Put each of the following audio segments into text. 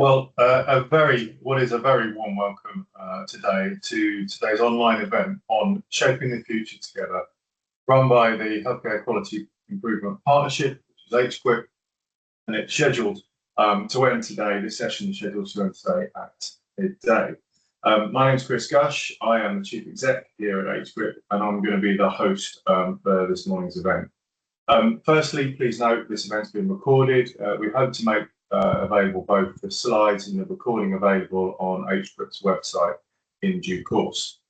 Well, what is a very warm welcome today to today's online event on Shaping the Future Together, run by the Healthcare Quality Improvement Partnership, which is HQIP, and it's scheduled to end today. This session is scheduled to end today at midday. My name is Chris Gush. I am the Chief Exec here at HQIP, and I'm going to be the host for this morning's event. Firstly, please note this event's been recorded. We hope to make available both the slides and the recording available on HQIP's website in due course.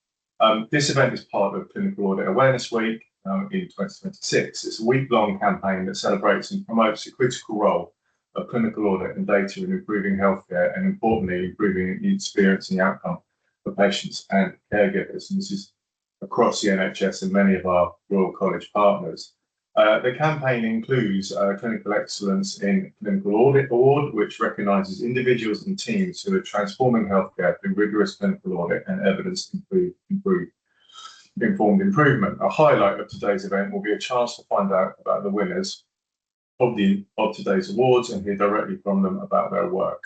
This event is part of Clinical Audit Awareness Week in 2026. It's a week-long campaign that celebrates and promotes the critical role of clinical audit and data in improving healthcare and, importantly, improving the experience and the outcome for patients and caregivers. And this is across the NHS and many of our Royal College partners. The campaign includes Clinical Excellence in Clinical Audit Award, which recognises individuals and teams who are transforming healthcare through rigorous clinical audit and evidence-informed improvement. A highlight of today's event will be a chance to find out about the winners of today's awards and hear directly from them about their work.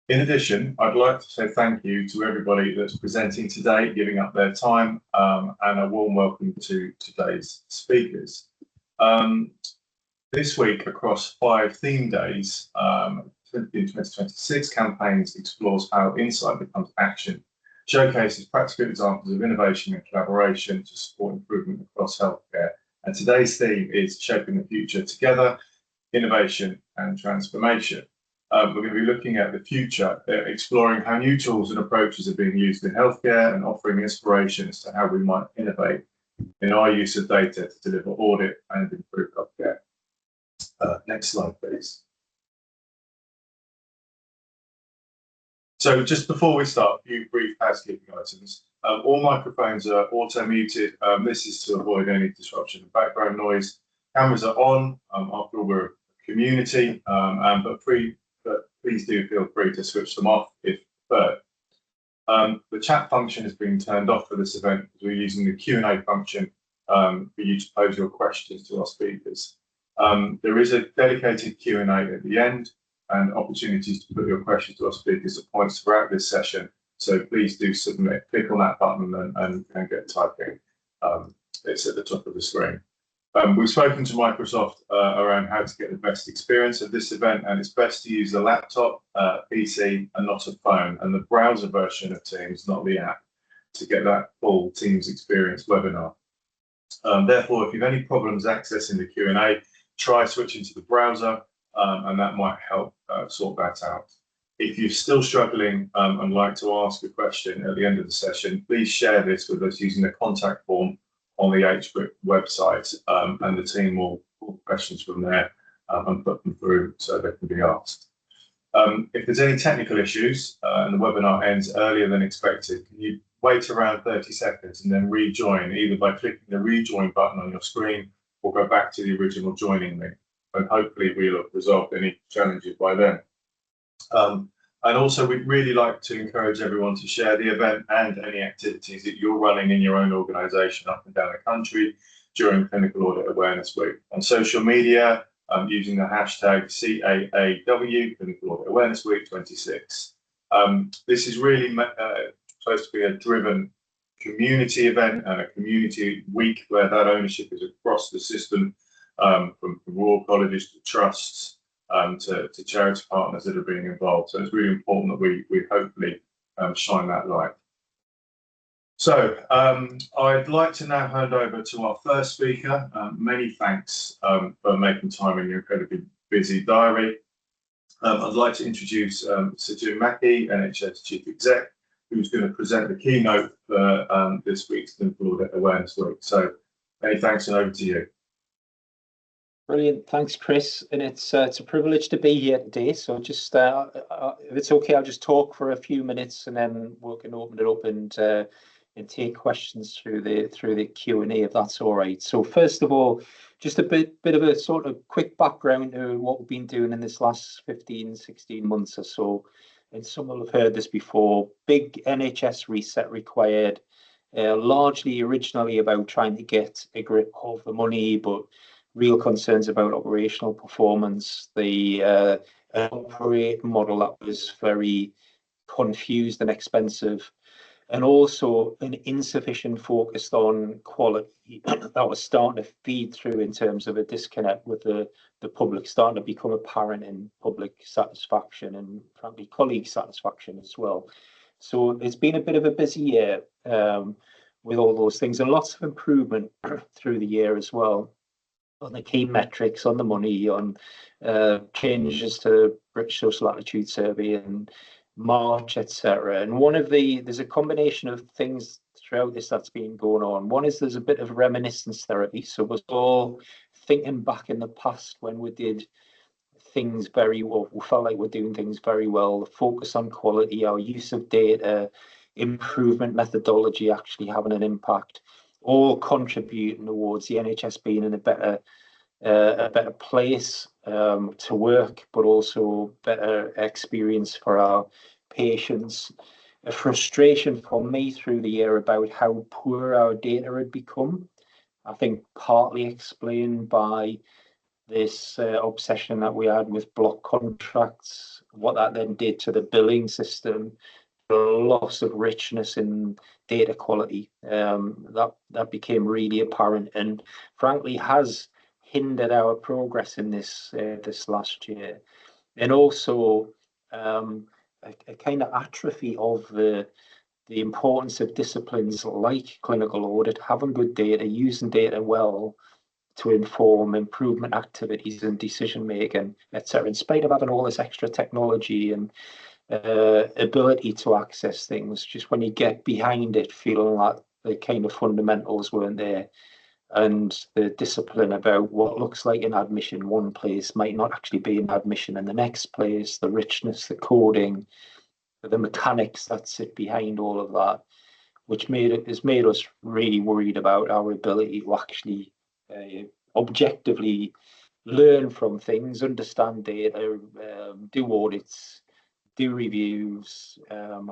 In addition, I'd like to say thank you to everybody that's presenting today, giving up their time, and a warm welcome to today's speakers. This week, across 5 theme days, in 2026 campaigns explores how insight becomes action, showcases practical examples of innovation and collaboration to support improvement across healthcare. And today's theme is Shaping the Future Together, Innovation and Transformation. We're going to be looking at the future, exploring how new tools and approaches are being used in healthcare and offering inspiration as to how we might innovate in our use of data to deliver audit and improve healthcare. Next slide, please. So just before we start, a few brief housekeeping items. All microphones are auto-muted. This is to avoid any disruption of background noise. Cameras are on. After all, we're a community, but please do feel free to switch them off if preferred. The chat function has been turned off for this event because we're using the Q&A function for you to pose your questions to our speakers. There is a dedicated Q&A at the end and opportunities to put your questions to our speakers at points throughout this session. So please do submit, click on that button and get typing. It's at the top of the screen. We've spoken to Microsoft around how to get the best experience of this event, and it's best to use a laptop, PC, and not a phone, and the browser version of Teams, not the app, to get that full Teams experience webinar. Therefore, if you have any problems accessing the Q&A, try switching to the browser, and that might help sort that out. If you're still struggling and like to ask a question at the end of the session, please share this with us using the contact form on the HQIP website, and the team will pull questions from there and put them through so they can be asked. If there's any technical issues and the webinar ends earlier than expected, can you wait around 30 seconds and then rejoin, either by clicking the rejoin button on your screen or go back to the original joining link, and hopefully we'll have resolved any challenges by then. And also, we'd really like to encourage everyone to share the event and any activities that you're running in your own organisation up and down the country during Clinical Audit Awareness Week on social media using the hashtag CAAW Clinical Audit Awareness Week 26. This is really supposed to be a driven community event and a community week where that ownership is across the system, from Royal Colleges to trusts, to charity partners that are being involved. So it's really important that we hopefully shine that light. So I'd like to now hand over to our first speaker. Many thanks for making time in your incredibly busy diary. I'd like to introduce Sir James Mackey, NHS Chief Exec, who's going to present the keynote for this week's Clinical Audit Awareness Week. So many thanks, and over to you. Brilliant, thanks, Chris. And it's a privilege to be here today. So just if it's okay, I'll just talk for a few minutes, and then we can open it up and take questions through the Q&A, if that's all right. So first of all, just a bit of a sort of quick background to what we've been doing in this last 16 months or so. And some will have heard this before. Big NHS reset required, largely originally about trying to get a grip of the money, but real concerns about operational performance, the an operating model that was very confused and expensive, and also an insufficient focus on quality that was starting to feed through in terms of a disconnect with the public, starting to become apparent in public satisfaction and frankly colleague satisfaction as well. So it's been a bit of a busy year with all those things, and lots of improvement through the year as well on the key metrics, on the money, on changes to British Social Attitude Survey and March, etc. And there's a combination of things throughout this that's been going on. One is there's a bit of reminiscence therapy. So we're all thinking back in the past when we did things very well, we felt like we're doing things very well, the focus on quality, our use of data, improvement methodology actually having an impact, all contributing towards the NHS being in a better place to work, but also better experience for our patients. A frustration for me through the year about how poor our data had become. I think partly explained by this obsession that we had with block contracts, what that then did to the billing system, the loss of richness in data quality. That became really apparent and frankly has hindered our progress in this last year. And also a kind of atrophy of the importance of disciplines like clinical audit, having good data, using data well to inform improvement activities and decision making, etc. In spite of having all this extra technology and ability to access things, just when you get behind it, feeling like the kind of fundamentals weren't there, and the discipline about what looks like an admission one place might not actually be an admission in the next place, the richness, the coding, the mechanics that sit behind all of that, which has made us really worried about our ability to actually objectively learn from things, understand data, do audits, do reviews,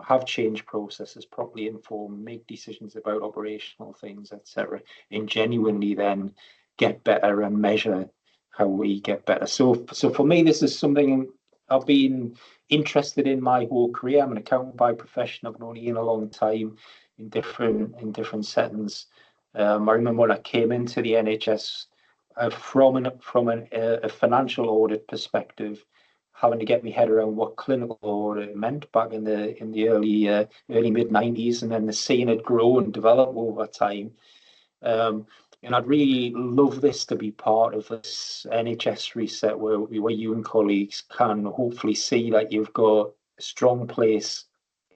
have change processes properly informed, make decisions about operational things, etc., and genuinely then get better and measure how we get better. So for me, this is something I've been interested in my whole career. I'm an accountant by profession. I've known Ian a long time in different settings. I remember when I came into the NHS from a financial audit perspective, having to get my head around what clinical audit meant back in the early mid-90s, and then seeing it grow and develop over time. And I'd really love this to be part of this NHS reset where you and colleagues can hopefully see that you've got a strong place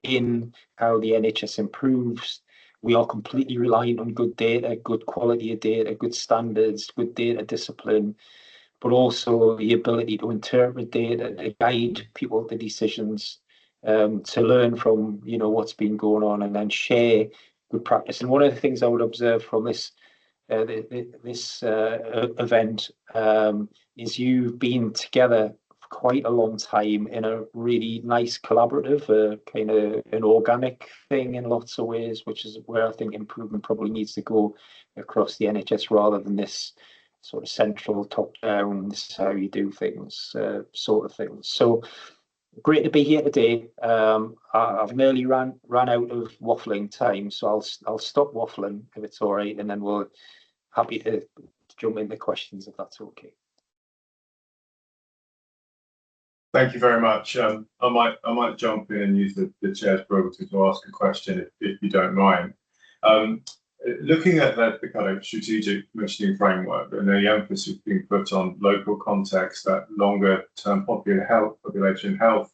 in how the NHS improves. We are completely reliant on good data, good quality of data, good standards, good data discipline, but also the ability to interpret data, to guide people to decisions, to learn from what's been going on, and then share good practice. And one of the things I would observe from this event is you've been together for quite a long time in a really nice collaborative, kind of an organic thing in lots of ways, which is where I think improvement probably needs to go across the NHS rather than this sort of central top-down, this is how you do things sort of thing. So great to be here today. I've nearly ran out of waffling time, so I'll stop waffling if it's all right, and then we'll happy to jump into questions if that's okay. Thank you very much. I might jump in and use the chair's prerogative to ask a question if you don't mind. Looking at the kind of strategic commissioning framework and the emphasis being put on local context, that longer term population health,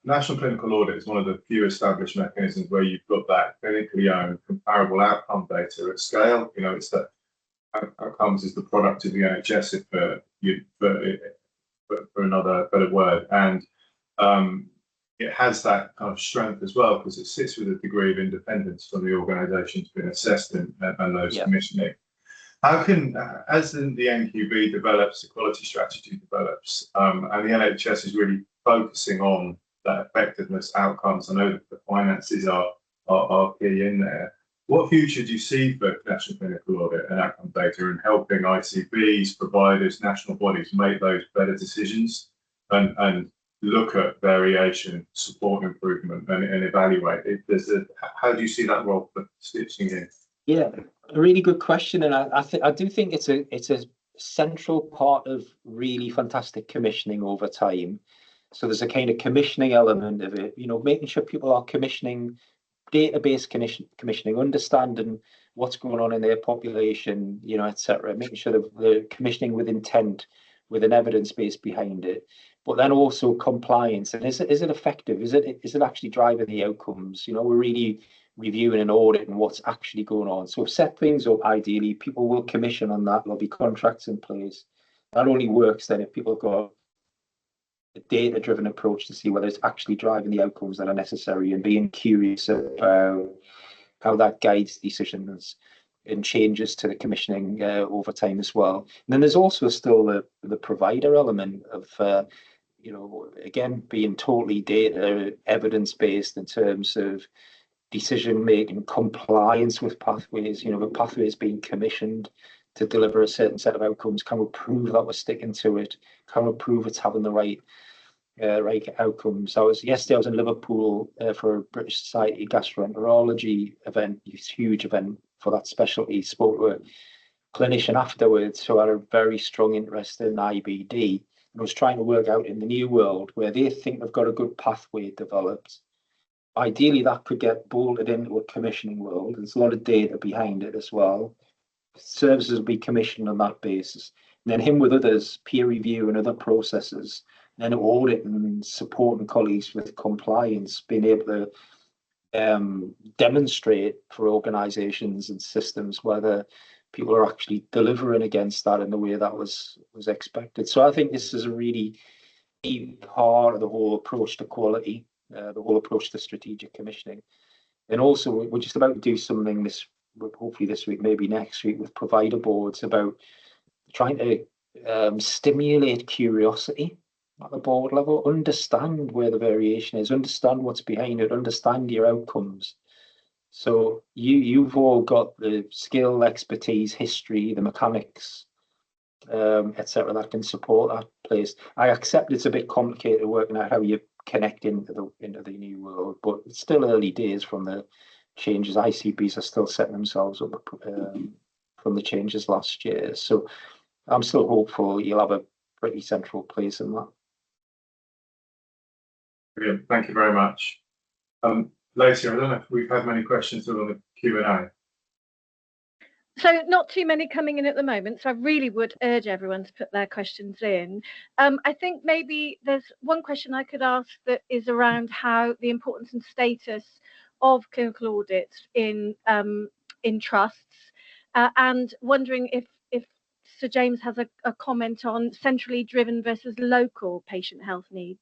national clinical audit is one of the few established mechanisms where you've got that clinically owned comparable outcome data at scale. It's that outcomes is the product of the NHS, for another better word, and it has that kind of strength as well because it sits with a degree of independence from the organisation that's been assessed and those commissioning. How can, as the NQB develops, the quality strategy develops, and the NHS is really focusing on that effectiveness outcomes, I know that the finances are key in there. What future do you see for national clinical audit and outcome data in helping ICBs, providers, national bodies make those better decisions and look at variation, support improvement, and evaluate it. How do you see that role for stitching in? Yeah, a really good question, and I do think it's a central part of really fantastic commissioning over time. So there's a kind of commissioning element of it, making sure people are commissioning, database commissioning, understanding what's going on in their population, etc. Making sure that they're commissioning with intent, with an evidence base behind it, but then also compliance. And is it effective? Is it actually driving the outcomes? We're really reviewing and auditing what's actually going on. So set things up. Ideally, people will commission on that. There'll be contracts in place. That only works then if people have got a data-driven approach to see whether it's actually driving the outcomes that are necessary, and being curious about how that guides decisions and changes to the commissioning over time as well. And then there's also still the provider element of, again, being totally data evidence-based in terms of decision-making, compliance with pathways, the pathways being commissioned to deliver a certain set of outcomes. Can we prove that we're sticking to it? Can we prove it's having the right outcomes? Yesterday I was in Liverpool for a British Society gastroenterology event, a huge event for that specialty. Spoke to a clinician afterwards who had a very strong interest in IBD, and was trying to work out in the new world where they think they've got a good pathway developed. Ideally, that could get bolted into a commissioning world. There's a lot of data behind it as well. Services will be commissioned on that basis. And then him with others, peer review and other processes, and then audit and supporting colleagues with compliance, being able to demonstrate for organisations and systems whether people are actually delivering against that in the way that was expected. So I think this is a really key part of the whole approach to quality, the whole approach to strategic commissioning. And also, we're just about to do something hopefully this week, maybe next week, with provider boards about trying to stimulate curiosity at the board level, understand where the variation is, understand what's behind it, understand your outcomes. So you've all got the skill, expertise, history, the mechanics, etc., that can support that place. I accept it's a bit complicated working out how you connect into the new world, but it's still early days from the changes. ICBs are still setting themselves up from the changes last year. So I'm still hopeful you'll have a pretty central place in that. Brilliant. Thank you very much. Lacey, I don't know if we've had many questions on the Q&A. So not too many coming in at the moment, so I really would urge everyone to put their questions in. I think maybe there's one question I could ask that is around how the importance and status of clinical audits in trusts, and wondering if Sir James has a comment on centrally driven versus local patient health needs.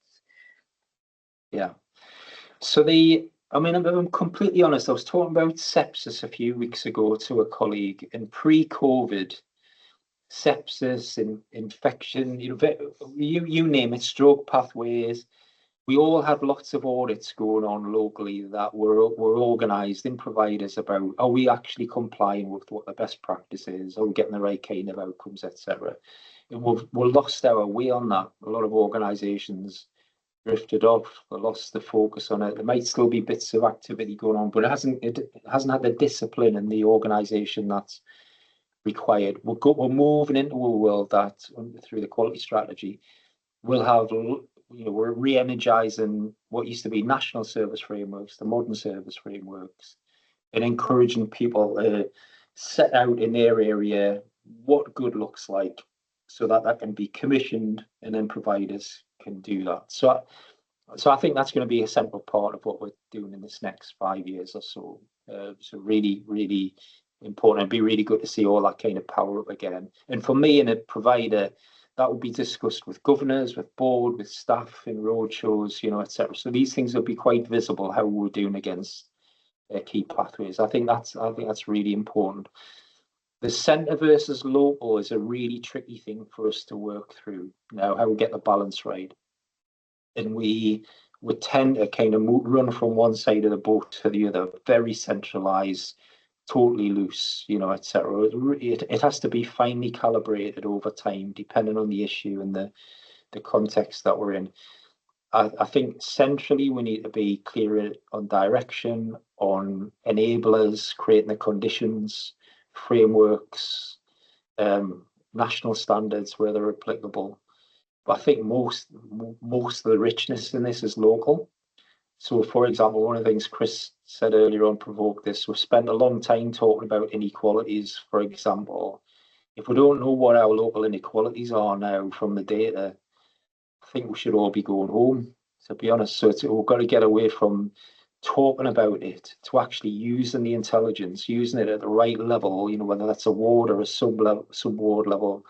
Yeah. So I'm completely honest. I was talking about sepsis a few weeks ago to a colleague, and pre-COVID, sepsis, infection, you name it, stroke pathways. We all had lots of audits going on locally that were organised in providers about, are we actually complying with what the best practice is? Are we getting the right kind of outcomes, etc.? And we've lost our way on that. A lot of organisations drifted off, lost the focus on it. There might still be bits of activity going on, but it hasn't had the discipline in the organisation that's required. We're moving into a world that, through the quality strategy, we'll have, we're re-energising what used to be national service frameworks, the modern service frameworks, and encouraging people to set out in their area what good looks like, so that can be commissioned, and then providers can do that. So I think that's going to be a central part of what we're doing in this next 5 years or so. So really, really important. It'd be really good to see all that kind of power up again. And for me, in a provider, that will be discussed with governors, with board, with staff in roadshows, etc. So these things will be quite visible how we're doing against key pathways. I think that's really important. The centre versus local is a really tricky thing for us to work through now, how we get the balance right. And we would tend to kind of run from one side of the boat to the other, very centralised, totally loose, etc. It has to be finely calibrated over time, depending on the issue and the the context that we're in. I think centrally we need to be clearer on direction, on enablers, creating the conditions, frameworks, national standards where they're applicable. But I think most of the richness in this is local. So, for example, one of the things Chris said earlier on provoked this. We've spent a long time talking about inequalities, for example. If we don't know what our local inequalities are now from the data, I think we should all be going home, to be honest. So we've got to get away from talking about it to actually using the intelligence, using it at the right level, whether that's a ward or a sub-ward level,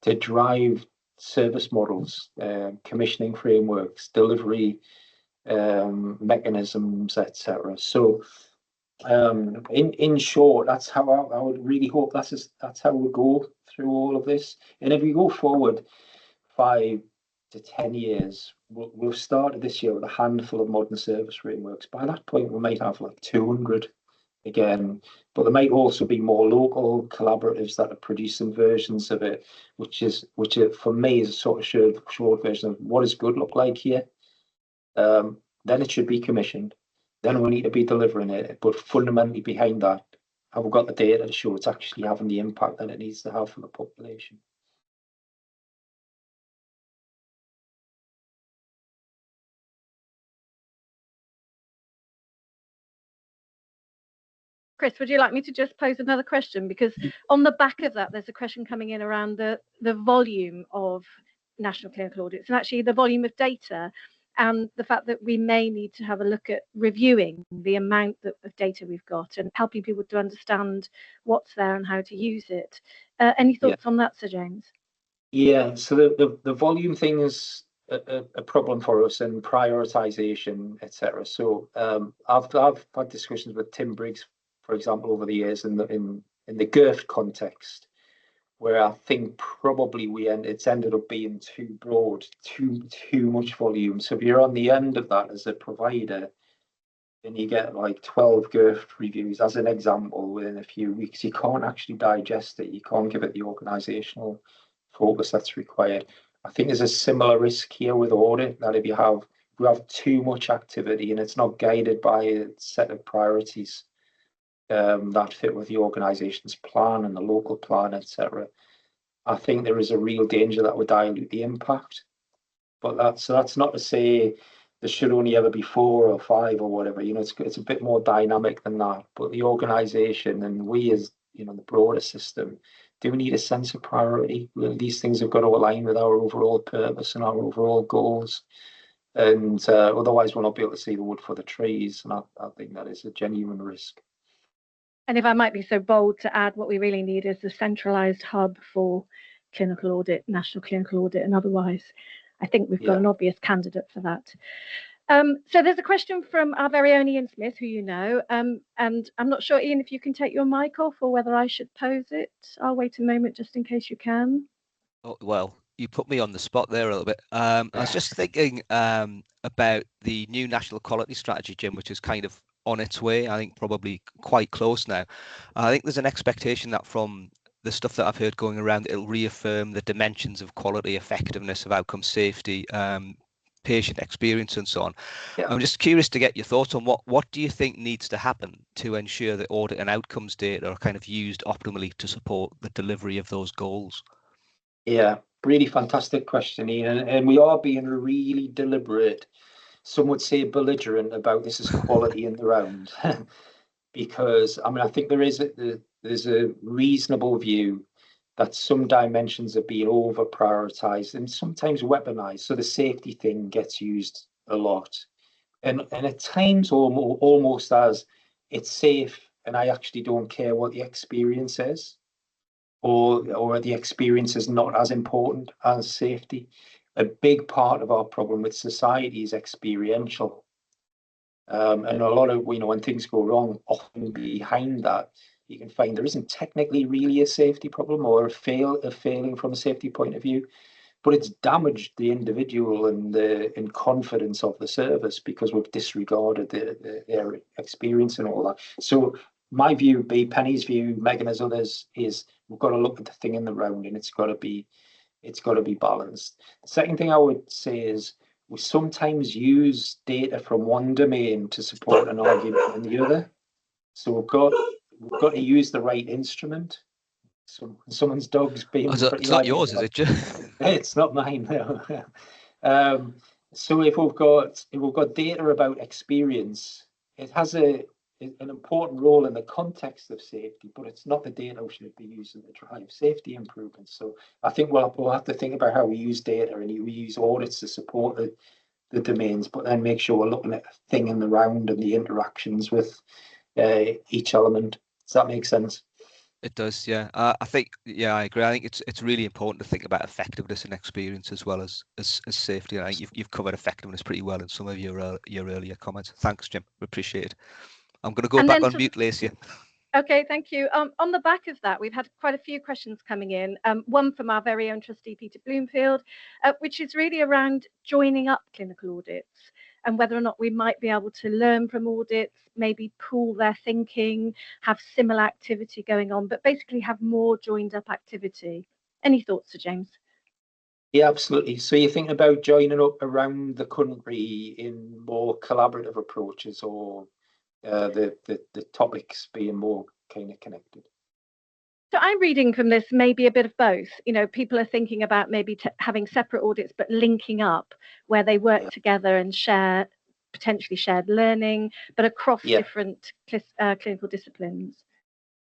to drive service models, commissioning frameworks, delivery mechanisms, etc. So in short, that's how I would really hope that's how we go through all of this. And if we go forward 5 to 10 years, we'll start this year with a handful of modern service frameworks. By that point, we might have like 200 again, but there might also be more local collaboratives that are producing versions of it, which for me is a sort of short version of what does good look like here. Then it should be commissioned. Then we need to be delivering it. But fundamentally behind that, have we got the data to show it's actually having the impact that it needs to have for the population? Chris, would you like me to just pose another question? Because on the back of that, there's a question coming in around the volume of national clinical audits and actually the volume of data, and the fact that we may need to have a look at reviewing the amount of data we've got and helping people to understand what's there and how to use it. Any thoughts on that, Sir James? Yeah, so the volume thing is a problem for us, and prioritization, etc. So I've had discussions with Tim Briggs, for example, over the years in the GIRF context, where I think probably it's ended up being too broad, too much volume. So if you're on the end of that as a provider, and you get like 12 GIRF reviews as an example within a few weeks, you can't actually digest it. You can't give it the organizational focus that's required. I think there's a similar risk here with audit, that if you have too much activity and it's not guided by a set of priorities that fit with the organization's plan and the local plan, etc., I think there is a real danger that would dilute the impact. But that's not to say there should only ever be 4 or 5 or whatever. It's a bit more dynamic than that. But the organization and we as the broader system do need a sense of priority. These things have got to align with our overall purpose and our overall goals. And otherwise we'll not be able to see the wood for the trees. And I think that is a genuine risk. And if I might be so bold to add, what we really need is a centralised hub for clinical audit, national clinical audit, and otherwise. I think we've got an obvious candidate for that. So there's a question from our very own Ian Smith, who you know, and I'm not sure, Ian, if you can take your mic off or whether I should pose it. I'll wait a moment just in case you can. Oh, well, you put me on the spot there a little bit. I was just thinking about the new national quality strategy, Jim, which is kind of on its way. I think probably quite close now. I think there's an expectation that from the stuff that I've heard going around, it'll reaffirm the dimensions of quality, effectiveness, of outcome safety, patient experience, and so on. Yeah. I'm just curious to get your thoughts on what do you think needs to happen to ensure that audit and outcomes data are kind of used optimally to support the delivery of those goals? Yeah, really fantastic question, Ian. And we are being really deliberate, some would say belligerent, about this as quality in the round. Because I think there's a reasonable view that some dimensions are being over prioritized and sometimes weaponized. So the safety thing gets used a lot, and at times almost as it's safe, and I actually don't care what the experience is, or the experience is not as important as safety. A big part of our problem with society is experiential. And a lot of, when things go wrong, often behind that, you can find there isn't technically really a safety problem or a failing from a safety point of view, but it's damaged the individual and in confidence of the service because we've disregarded their experience and all that. So my view, Penny's view, Megan as others, is we've got to look at the thing in the round, and it's got to be it's got to be balanced. The second thing I would say is we sometimes use data from one domain to support an argument in the other. So we've got to use the right instrument. So someone's dog's being pretty it's not loud. yours, is it, Jim? It's not mine, no. So if we've got data about experience, it has an important role in the context of safety, but it's not the data we should be using to drive safety improvements. So I think we'll have to think about how we use data, and we use audits to support the domains, but then make sure we're looking at the thing in the round and the interactions with each element. Does that make sense? It does, yeah. I think, yeah, I agree. I think it's really important to think about effectiveness and experience as well as safety. I think you've covered effectiveness pretty well in some of your earlier comments. Thanks, Jim. We appreciate it. I'm going to go back on mute, Lacey. Okay, thank you. On the back of that, we've had quite a few questions coming in. One from our very own trustee, Peter Bloomfield, which is really around joining up clinical audits and whether or not we might be able to learn from audits, maybe pool their thinking, have similar activity going on, but basically have more joined up activity. Any thoughts, Sir James? Yeah, absolutely. So you're thinking about joining up around the country in more collaborative approaches, or the topics being more kind of connected? So I'm reading from this maybe a bit of both. You know, people are thinking about maybe having separate audits, but linking up where they work together and share potentially shared learning, but across different clinical disciplines.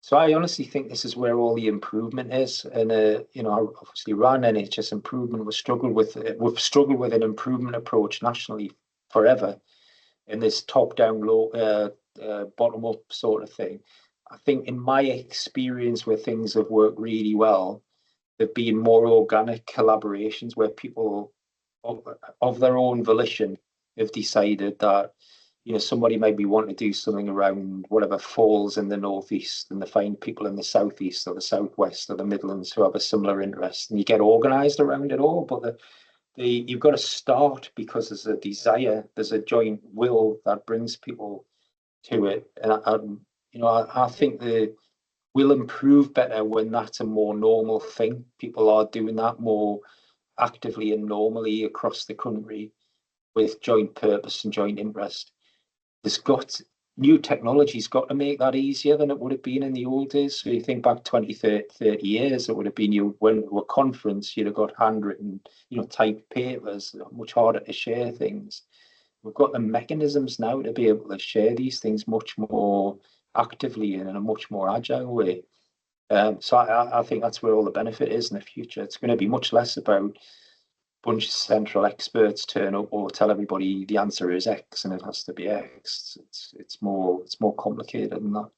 So I honestly think this is where all the improvement is. And you know, obviously ran NHS improvement. We've struggled with an improvement approach nationally forever, in this top-down, bottom-up sort of thing. I think in my experience where things have worked really well, there've been more organic collaborations where people of their own volition have decided that, you know, somebody maybe want to do something around whatever falls in the northeast, and they find people in the southeast or the southwest or the Midlands who have a similar interest, and you get organised around it all. But you've got to start because there's a desire, there's a joint will that brings people to it, and you know, I think we'll improve better when that's a more normal thing. People are doing that more actively and normally across the country with joint purpose and joint interest. New technology's got to make that easier than it would have been in the old days. So you think back 20, 30 years, it would have been when a conference, you'd have got handwritten, you know, typed papers, much harder to share things. We've got the mechanisms now to be able to share these things much more actively and in a much more agile way. So I think that's where all the benefit is in the future. It's going to be much less about bunch of central experts turn up or tell everybody the answer is X and it has to be X. It's more complicated than that.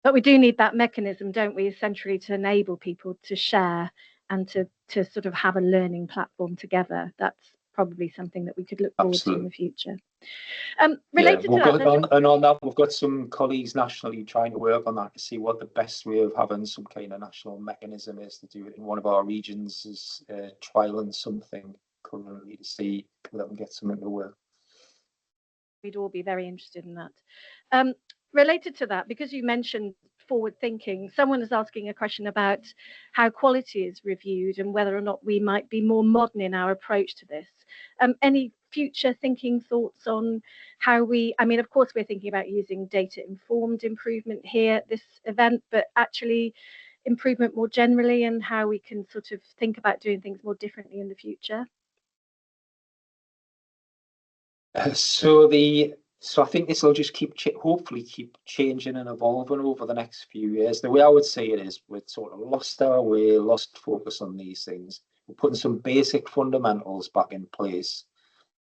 But we do need that mechanism, don't we, essentially to enable people to share and to sort of have a learning platform together. That's probably something that we could look forward to in the future. Related to that, on that, we've got some colleagues nationally trying to work on that to see what the best way of having some kind of national mechanism is to do it. In one of our regions is trialing something currently to see if we can get something to work. We'd all be very interested in that. Related to that, because you mentioned forward thinking, someone is asking a question about how quality is reviewed and whether or not we might be more modern in our approach to this. Any future thinking thoughts on how I mean, of course, we're thinking about using data-informed improvement here at this event, but actually improvement more generally and how we can sort of think about doing things more differently in the future. So I think this will just hopefully keep changing and evolving over the next few years. The way I would say it is we've sort of lost our way, lost focus on these things. We're putting some basic fundamentals back in place.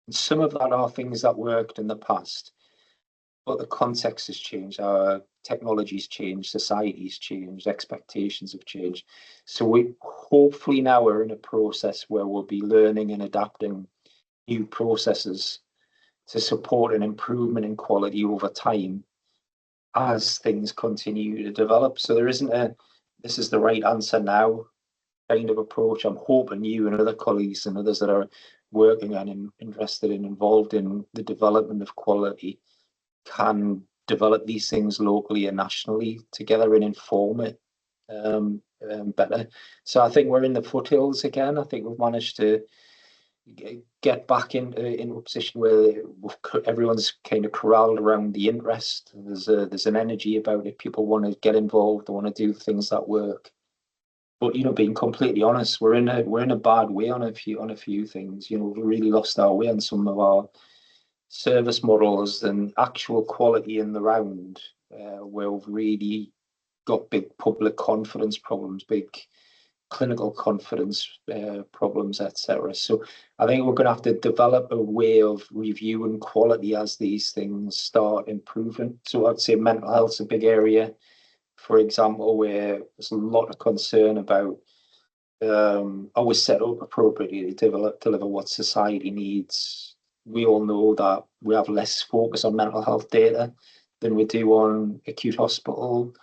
And some of that are things that worked in the past, but the context has changed, our technology's changed, society's changed, expectations have changed. So we hopefully now are in a process where we'll be learning and adapting new processes to support an improvement in quality over time as things continue to develop. So there isn't this is the right answer now kind of approach. I'm hoping you and other colleagues and others that are working and interested and involved in the development of quality can develop these things locally and nationally together and inform it better. So I think we're in the foothills again. I think we've managed to get back in a position where everyone's kind of corralled around the interest. There's an energy about it. People want to get involved. They want to do things that work. But being completely honest, we're in a bad way on a few things. We've really lost our way on some of our service models and actual quality in the round, where we've really got big public confidence problems, big clinical confidence problems, etc. So I think we're going to have to develop a way of reviewing quality as these things start improving. So I'd say mental health's a big area, for example, where there's a lot of concern about are we set up appropriately to deliver what society needs. We all know that we have less focus on mental health data than we do on acute hospital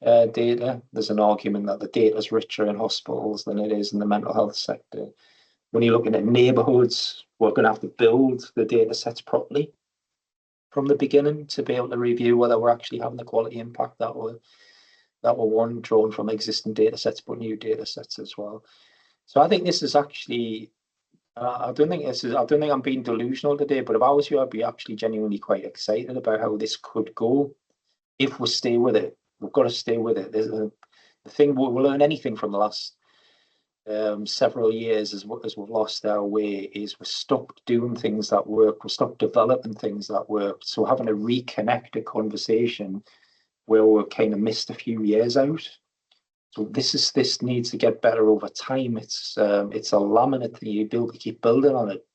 data. There's an argument that the data is richer in hospitals than it is in the mental health sector. When you're looking at neighbourhoods, we're going to have to build the data sets properly from the beginning to be able to review whether we're actually having the quality impact that we're drawn from existing data sets, but new data sets as well. So I think this is actually, I don't think I'm being delusional today, but if I was you, I'd be actually genuinely quite excited about how this could go if we stay with it. We've got to stay with it. The thing we'll learn anything from the last several years as we've lost our way is we stopped doing things that work. We stopped developing things that work. So having to reconnect a conversation where we kind of missed a few years out. So this needs to get better over time. It's a laminate that you keep building on it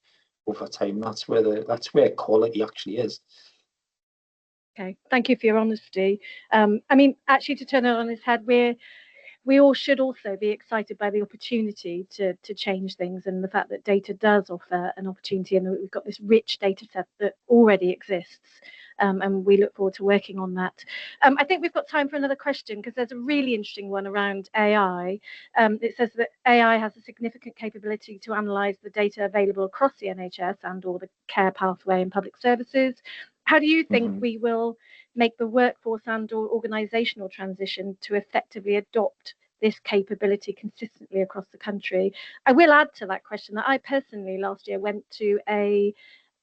over time. That's where quality actually is. Okay, thank you for your honesty. I mean, actually, to turn it on its head, we all should also be excited by the opportunity to change things, and the fact that data does offer an opportunity, and we've got this rich data set that already exists, and we look forward to working on that. I think we've got time for another question, because there's a really interesting one around AI. It says that AI has a significant capability to analyse the data available across the NHS and or the care pathway in public services. How do you think we will make the workforce and or organisational transition to effectively adopt this capability consistently across the country? I will add to that question that I personally last year went to a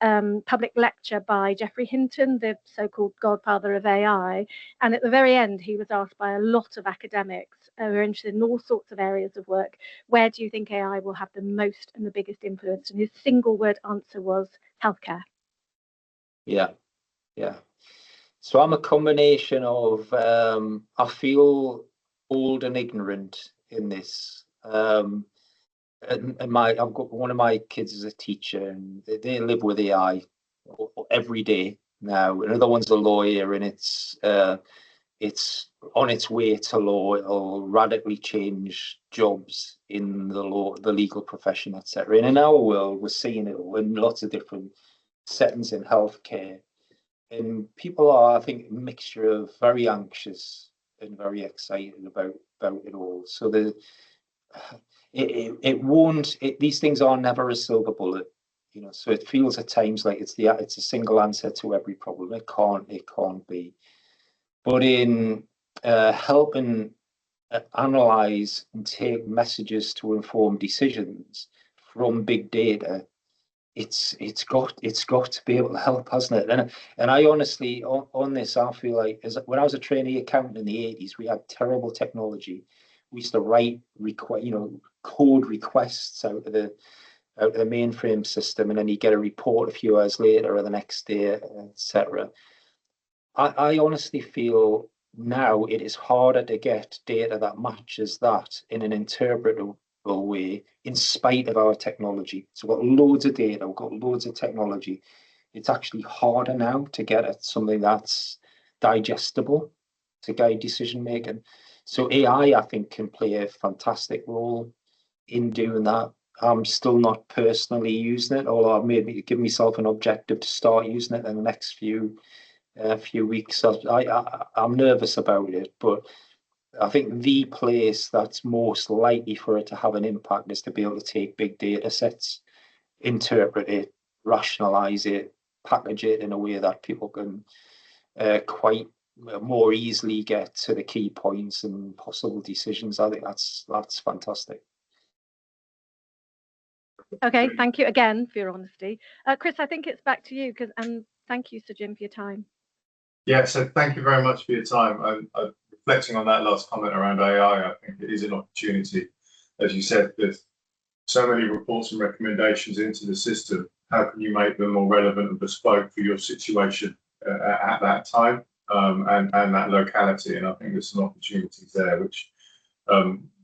public lecture by Geoffrey Hinton, the so-called godfather of AI, and at the very end he was asked by a lot of academics who are interested in all sorts of areas of work, where do you think AI will have the most and the biggest influence? And his single word answer was healthcare. Yeah. So I'm a combination of I feel old and ignorant in this. And I've got one of my kids is a teacher, and they live with AI every day now. Another one's a lawyer, and it's on its way to law. It'll radically change jobs in the legal profession, etc. And in our world, we're seeing it in lots of different settings in healthcare. And people are, I think, a mixture of very anxious and very excited about it all. So these things are never a silver bullet, So it feels at times like it's a single answer to every problem. It can't be. But in helping analyze and take messages to inform decisions from big data, it's got to be able to help, hasn't it? And I honestly, on this, I feel like when I was a trainee accountant in the 80s, we had terrible technology. We used to write code requests out of the mainframe system, and then you get a report a few hours later or the next day, etc. I honestly feel now it is harder to get data that matches that in an interpretable way, in spite of our technology. So we've got loads of data, we've got loads of technology. It's actually harder now to get at something that's digestible to guide decision making. So AI, I think, can play a fantastic role in doing that. I'm still not personally using it, although I've maybe given myself an objective to start using it in the next few weeks. I'm nervous about it, but I think the place that's most likely for it to have an impact is to be able to take big data sets, interpret it, rationalize it, package it in a way that people can quite more easily get to the key points and possible decisions. I think that's fantastic. Okay, thank you again for your honesty. Chris, I think it's back to you, and thank you, Sir Jim, for your time. Yeah, so thank you very much for your time. Reflecting on that last comment around AI, I think it is an opportunity. As you said, there's so many reports and recommendations into the system. How can you make them more relevant and bespoke for your situation at that time and that locality? And I think there's some opportunities there, which,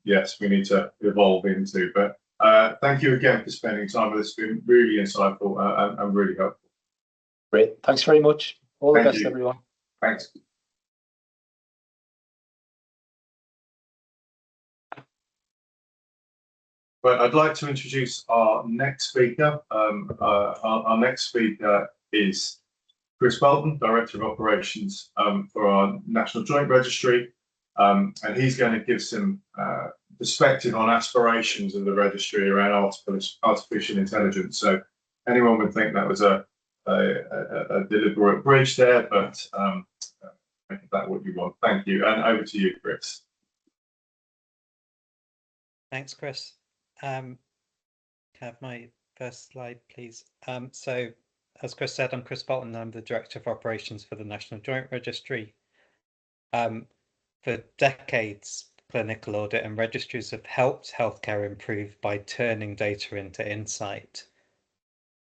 yes, we need to evolve into. But thank you again for spending time with us. It's been really insightful and really helpful. Great. Thanks very much. All the best, everyone. Thanks. But I'd like to introduce our next speaker. Our next speaker is Chris Boulton, Director of Operations for our National Joint Registry. And he's going to give some perspective on aspirations of the registry around artificial intelligence. So anyone would think that was a deliberate bridge there, but make that what you want. Thank you. And over to you, Chris. Thanks, Chris. Can I have my first slide, please? So, as Chris said, I'm Chris Boulton. I'm the Director of Operations for the National Joint Registry. For decades, clinical audit and registries have helped healthcare improve by turning data into insight.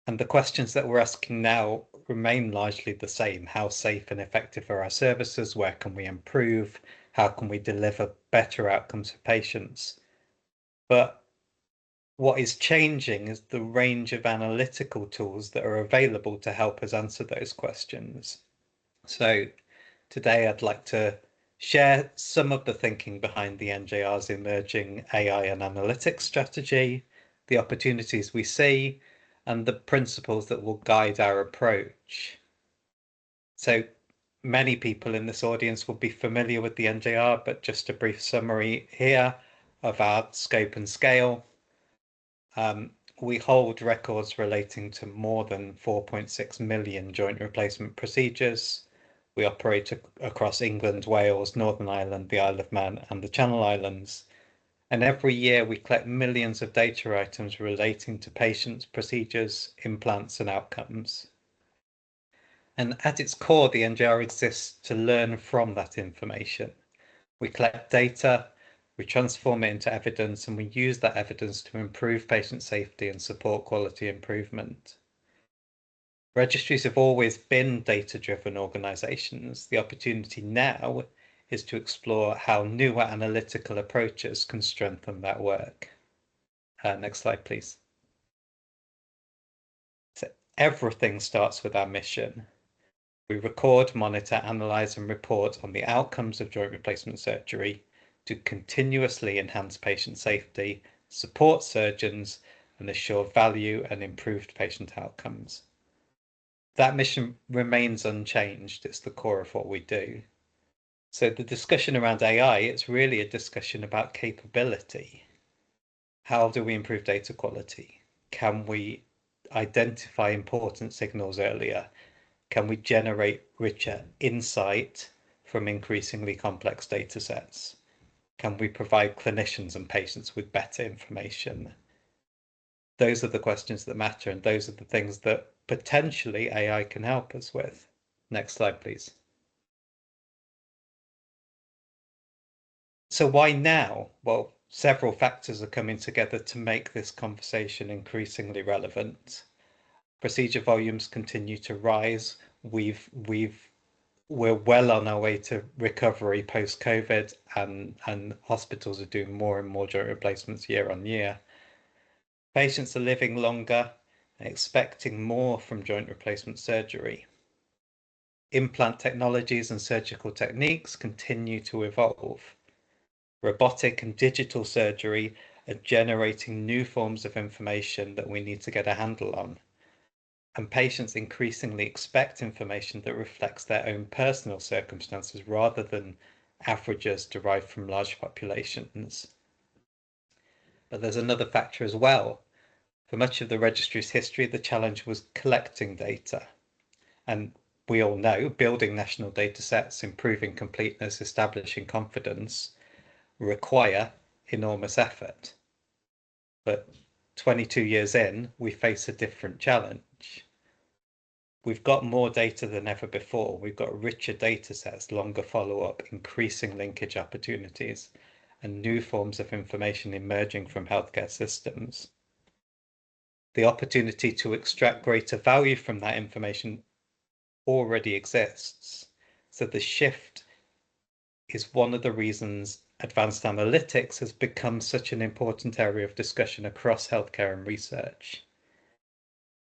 And the questions that we're asking now remain largely the same. How safe and effective are our services? Where can we improve? How can we deliver better outcomes for patients? But what is changing is the range of analytical tools that are available to help us answer those questions. So today I'd like to share some of the thinking behind the NJR's emerging AI and analytics strategy, the opportunities we see, and the principles that will guide our approach. So many people in this audience will be familiar with the NJR, but just a brief summary here of our scope and scale. We hold records relating to more than 4.6 million joint replacement procedures. We operate across England, Wales, Northern Ireland, the Isle of Man, and the Channel Islands. And every year we collect millions of data items relating to patients, procedures, implants, and outcomes. And at its core, the NJR exists to learn from that information. We collect data, we transform it into evidence, and we use that evidence to improve patient safety and support quality improvement. Registries have always been data-driven organisations. The opportunity now is to explore how newer analytical approaches can strengthen that work. Next slide, please. So everything starts with our mission. We record, monitor, analyse and report on the outcomes of joint replacement surgery to continuously enhance patient safety, support surgeons, and assure value and improved patient outcomes. That mission remains unchanged. It's the core of what we do. So the discussion around AI, it's really a discussion about capability. How do we improve data quality? Can we identify important signals earlier? Can we generate richer insight from increasingly complex data sets? Can we provide clinicians and patients with better information? Those are the questions that matter, and those are the things that potentially AI can help us with. Next slide, please. So why now? Well, several factors are coming together to make this conversation increasingly relevant. Procedure volumes continue to rise. We're well on our way to recovery post-COVID, and hospitals are doing more and more joint replacements year on year. Patients are living longer and expecting more from joint replacement surgery. Implant technologies and surgical techniques continue to evolve. Robotic and digital surgery are generating new forms of information that we need to get a handle on. And patients increasingly expect information that reflects their own personal circumstances rather than averages derived from large populations. But there's another factor as well. For much of the registry's history, the challenge was collecting data. And we all know building national data sets, improving completeness, establishing confidence require enormous effort. But 22 years in, we face a different challenge. We've got more data than ever before. We've got richer data sets, longer follow-up, increasing linkage opportunities, and new forms of information emerging from healthcare systems. The opportunity to extract greater value from that information already exists. So the shift is one of the reasons advanced analytics has become such an important area of discussion across healthcare and research.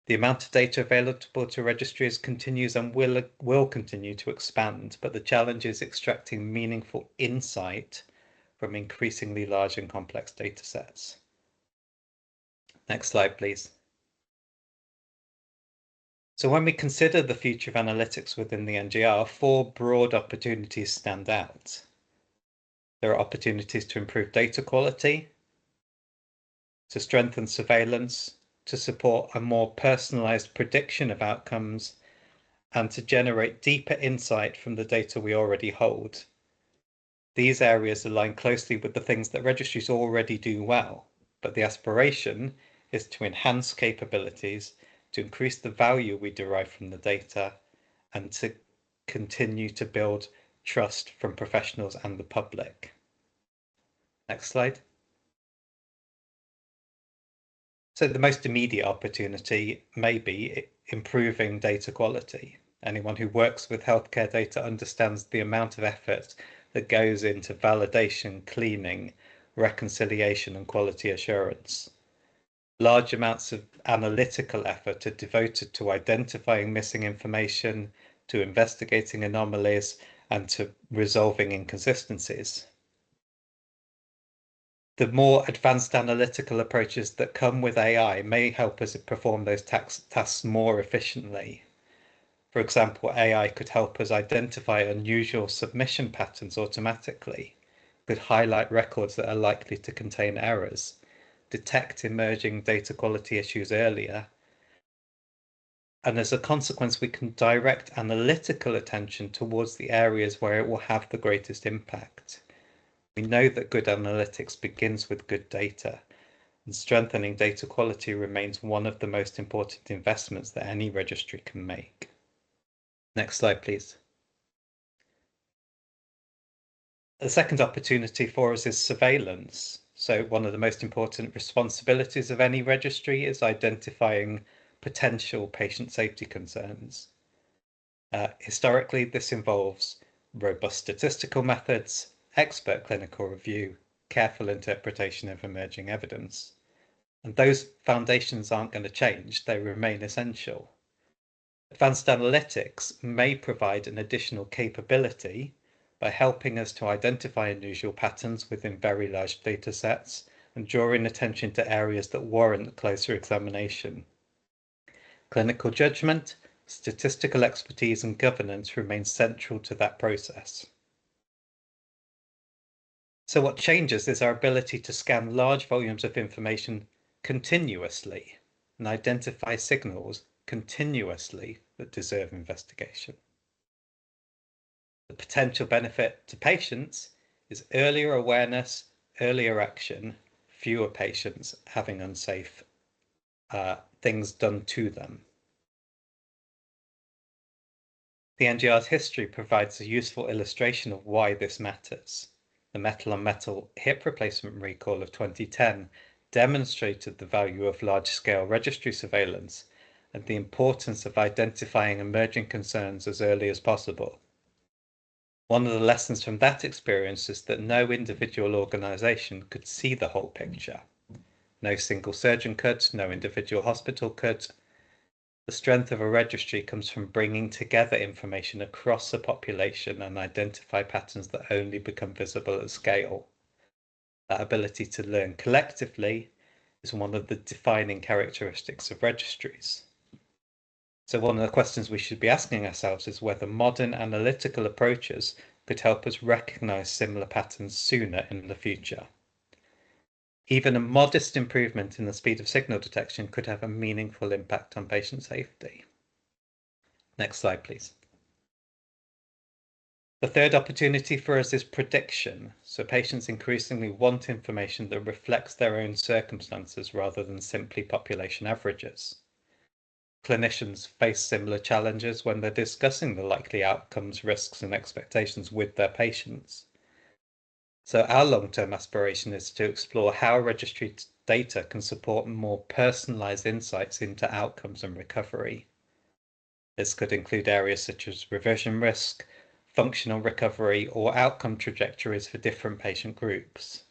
The amount of data available to registries continues and will continue to expand, but the challenge is extracting meaningful insight from increasingly large and complex data sets. Next slide, please. So when we consider the future of analytics within the NGR, 4 broad opportunities stand out. There are opportunities to improve data quality, to strengthen surveillance, to support a more personalized prediction of outcomes, and to generate deeper insight from the data we already hold. These areas align closely with the things that registries already do well, but the aspiration is to enhance capabilities, to increase the value we derive from the data, and to continue to build trust from professionals and the public. Next slide. So the most immediate opportunity may be improving data quality. Anyone who works with healthcare data understands the amount of effort that goes into validation, cleaning, reconciliation, and quality assurance. Large amounts of analytical effort are devoted to identifying missing information, to investigating anomalies, and to resolving inconsistencies. The more advanced analytical approaches that come with AI may help us perform those tasks more efficiently. For example, AI could help us identify unusual submission patterns automatically, could highlight records that are likely to contain errors, detect emerging data quality issues earlier, and as a consequence, we can direct analytical attention towards the areas where it will have the greatest impact. We know that good analytics begins with good data, and strengthening data quality remains one of the most important investments that any registry can make. Next slide, please. The second opportunity for us is surveillance. So one of the most important responsibilities of any registry is identifying potential patient safety concerns. Historically, this involves robust statistical methods, expert clinical review, careful interpretation of emerging evidence. And those foundations aren't going to change, they remain essential. Advanced analytics may provide an additional capability by helping us to identify unusual patterns within very large data sets and drawing attention to areas that warrant closer examination. Clinical judgment, statistical expertise, and governance remain central to that process. So what changes is our ability to scan large volumes of information continuously and identify signals continuously that deserve investigation. The potential benefit to patients is earlier awareness, earlier action, fewer patients having unsafe things done to them. The NGR's history provides a useful illustration of why this matters. The metal-on-metal hip replacement recall of 2010 demonstrated the value of large-scale registry surveillance and the importance of identifying emerging concerns as early as possible. One of the lessons from that experience is that no individual organisation could see the whole picture. No single surgeon could, no individual hospital could. The strength of a registry comes from bringing together information across a population and identify patterns that only become visible at scale. That ability to learn collectively is one of the defining characteristics of registries. So one of the questions we should be asking ourselves is whether modern analytical approaches could help us recognize similar patterns sooner in the future. Even a modest improvement in the speed of signal detection could have a meaningful impact on patient safety. Next slide, please. The third opportunity for us is prediction. So patients increasingly want information that reflects their own circumstances rather than simply population averages. Clinicians face similar challenges when they're discussing the likely outcomes, risks, and expectations with their patients. So our long-term aspiration is to explore how registry data can support more personalised insights into outcomes and recovery. This could include areas such as reversion risk, functional recovery, or outcome trajectories for different patient groups.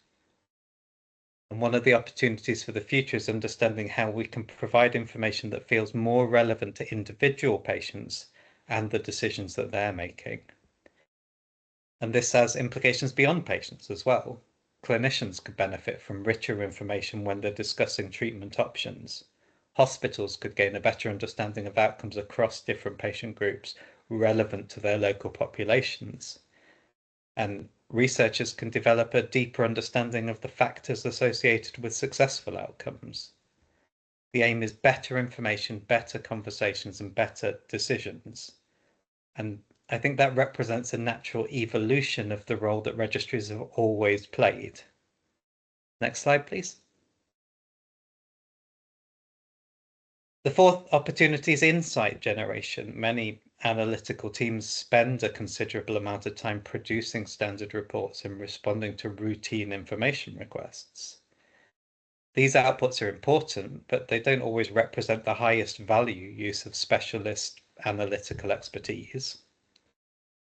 And one of the opportunities for the future is understanding how we can provide information that feels more relevant to individual patients and the decisions that they're making. And this has implications beyond patients as well. Clinicians could benefit from richer information when they're discussing treatment options. Hospitals could gain a better understanding of outcomes across different patient groups relevant to their local populations. And researchers can develop a deeper understanding of the factors associated with successful outcomes. The aim is better information, better conversations, and better decisions. And I think that represents a natural evolution of the role that registries have always played. Next slide, please. The fourth opportunity is insight generation. Many analytical teams spend a considerable amount of time producing standard reports and responding to routine information requests. These outputs are important, but they don't always represent the highest value use of specialist analytical expertise.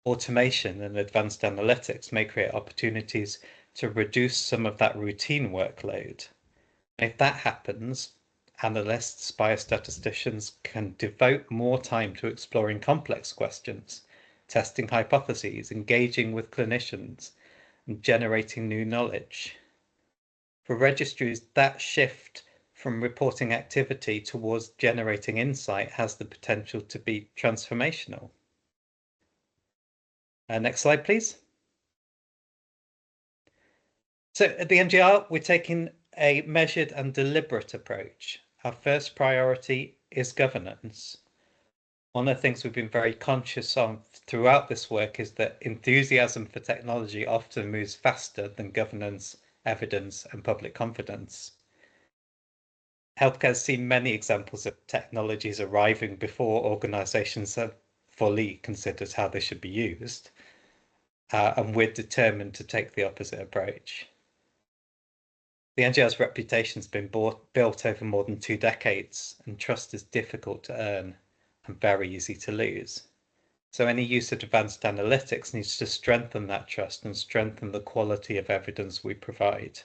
Automation and advanced analytics may create opportunities to reduce some of that routine workload. If that happens, analysts, biostatisticians can devote more time to exploring complex questions, testing hypotheses, engaging with clinicians, and generating new knowledge. For registries, that shift from reporting activity towards generating insight has the potential to be transformational. Next slide, please. So at the NGR, we're taking a measured and deliberate approach. Our first priority is governance. One of the things we've been very conscious of throughout this work is that enthusiasm for technology often moves faster than governance, evidence, and public confidence. Healthcare has seen many examples of technologies arriving before organizations have fully considered how they should be used. And we're determined to take the opposite approach. The NGR's reputation has been built over more than 2 decades, and trust is difficult to earn and very easy to lose. So any use of advanced analytics needs to strengthen that trust and strengthen the quality of evidence we provide.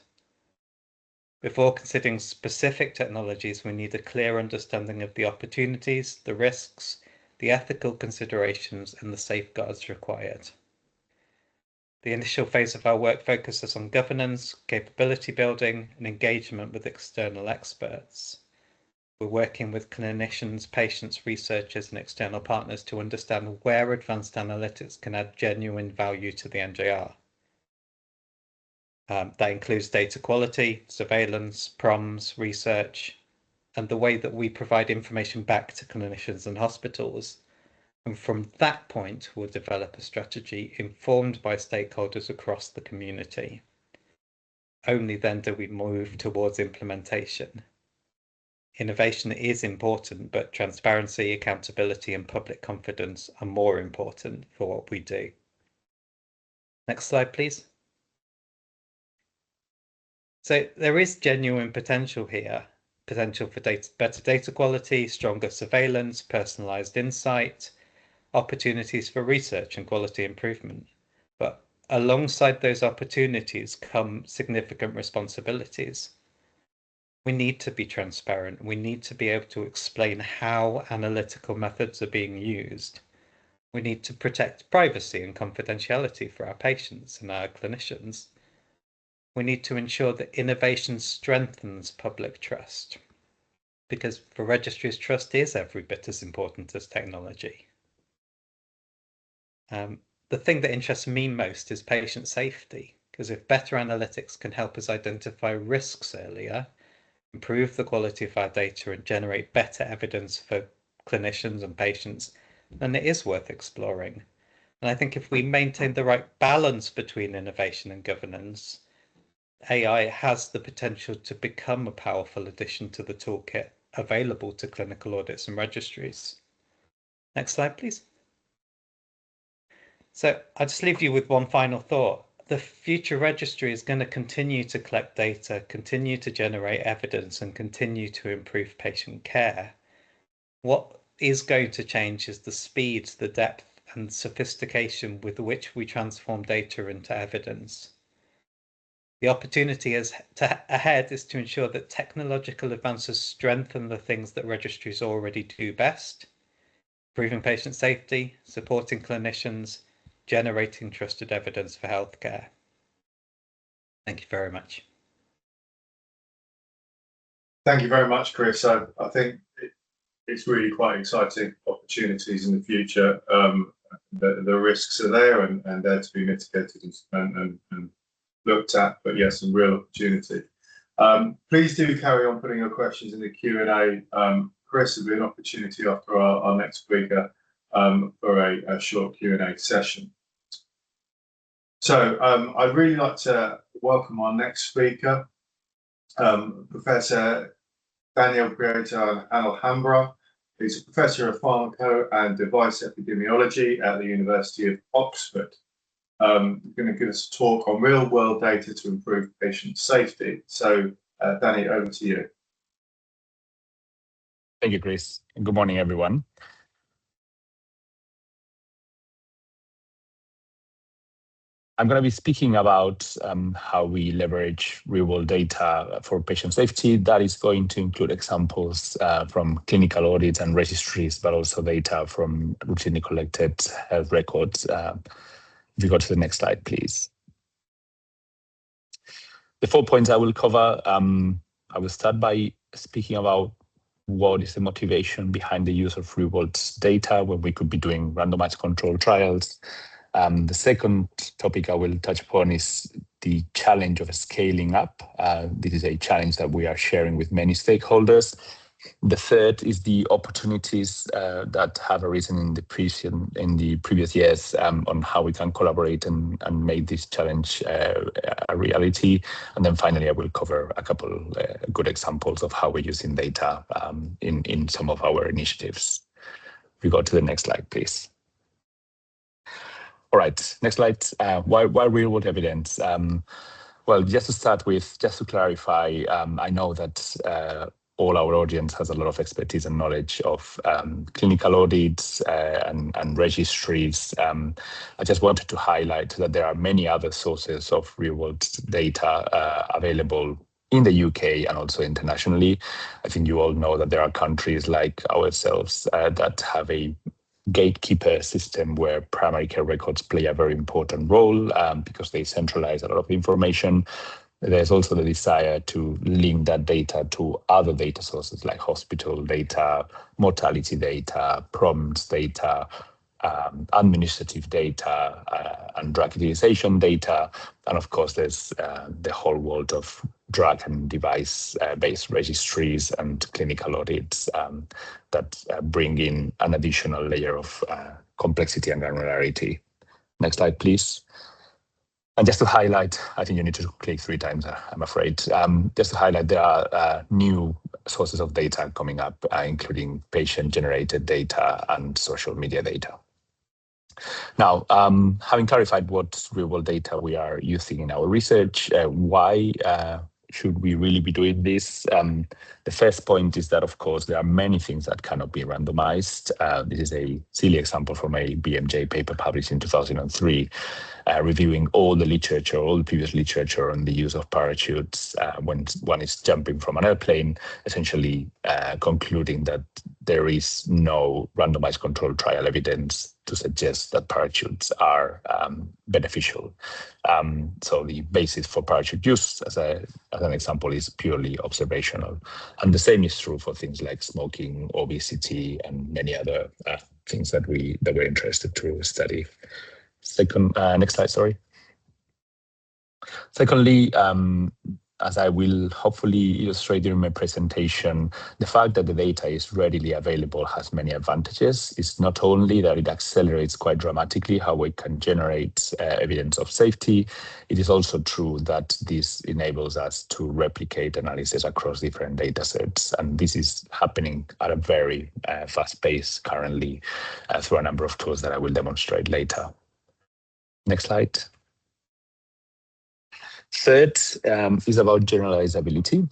Before considering specific technologies, we need a clear understanding of the opportunities, the risks, the ethical considerations, and the safeguards required. The initial phase of our work focuses on governance, capability building, and engagement with external experts. We're working with clinicians, patients, researchers, and external partners to understand where advanced analytics can add genuine value to the NJR. That includes data quality, surveillance, PROMs, research, and the way that we provide information back to clinicians and hospitals. And from that point, we'll develop a strategy informed by stakeholders across the community. Only then do we move towards implementation. Innovation is important, but transparency, accountability, and public confidence are more important for what we do. Next slide, please. So there is genuine potential here, potential for better data quality, stronger surveillance, personalized insight, opportunities for research and quality improvement. But alongside those opportunities come significant responsibilities. We need to be transparent. We need to be able to explain how analytical methods are being used. We need to protect privacy and confidentiality for our patients and our clinicians. We need to ensure that innovation strengthens public trust, because for registries, trust is every bit as important as technology. The thing that interests me most is patient safety, because if better analytics can help us identify risks earlier, improve the quality of our data, and generate better evidence for clinicians and patients, then it is worth exploring. And I think if we maintain the right balance between innovation and governance, AI has the potential to become a powerful addition to the toolkit available to clinical audits and registries. Next slide, please. So I'll just leave you with one final thought. The future registry is going to continue to collect data, continue to generate evidence, and continue to improve patient care. What is going to change is the speed, the depth, and sophistication with which we transform data into evidence. The opportunity ahead is to ensure that technological advances strengthen the things that registries already do best, improving patient safety, supporting clinicians, generating trusted evidence for healthcare. Thank you very much. Thank you very much, Chris. I think it's really quite exciting opportunities in the future. The risks are there and they're to be mitigated and looked at, but yes, some real opportunity. Please do carry on putting your questions in the Q&A. Chris, will be an opportunity after our next speaker for a short Q&A session. So I'd really like to welcome our next speaker, Professor Daniel Prieto-Alhambra. He's a professor of Pharmaco and Device Epidemiology at the University of Oxford. Going to give us a talk on real-world data to improve patient safety. So, Danny, over to you. Thank you, Chris. And good morning, everyone. I'm going to be speaking about how we leverage real-world data for patient safety. That is going to include examples from clinical audits and registries, but also data from routinely collected health records. If you go to the next slide, please. The 4 points I will cover, I will start by speaking about what is the motivation behind the use of real-world data when we could be doing randomized controlled trials. The second topic I will touch upon is the challenge of scaling up. This is a challenge that we are sharing with many stakeholders. The third is the opportunities that have arisen in the previous years on how we can collaborate and make this challenge a reality. And then finally, I will cover a couple good examples of how we're using data in some of our initiatives. If we go to the next slide, please. All right, next slide. Why real-world evidence? Well, just to clarify, I know that all our audience has a lot of expertise and knowledge of clinical audits and registries. I just wanted to highlight that there are many other sources of real-world data available in the UK and also internationally. I think you all know that there are countries like ourselves that have a gatekeeper system where primary care records play a very important role because they centralize a lot of information. There's also the desire to link that data to other data sources like hospital data, mortality data, PROMS data, administrative data, and drug utilization data. And of course, there's the whole world of drug and device-based registries and clinical audits that bring in an additional layer of complexity and granularity. Next slide, please. And just to highlight, I think you need to click 3 times, I'm afraid. Just to highlight, there are new sources of data coming up, including patient-generated data and social media data. Now, having clarified what real-world data we are using in our research, why should we really be doing this? The first point is that, of course, there are many things that cannot be randomized. This is a silly example from a BMJ paper published in 2003, reviewing all the literature, all the previous literature on the use of parachutes when one is jumping from an airplane, essentially concluding that there is no randomized controlled trial evidence to suggest that parachutes are beneficial. So the basis for parachute use, as an example, is purely observational. And the same is true for things like smoking, obesity, and many other things that we're interested to study. Second, next slide, sorry. Secondly, as I will hopefully illustrate during my presentation, the fact that the data is readily available has many advantages. It's not only that it accelerates quite dramatically how we can generate evidence of safety, it is also true that this enables us to replicate analysis across different data sets. And this is happening at a very fast pace currently through a number of tools that I will demonstrate later. Next slide. Third is about generalizability.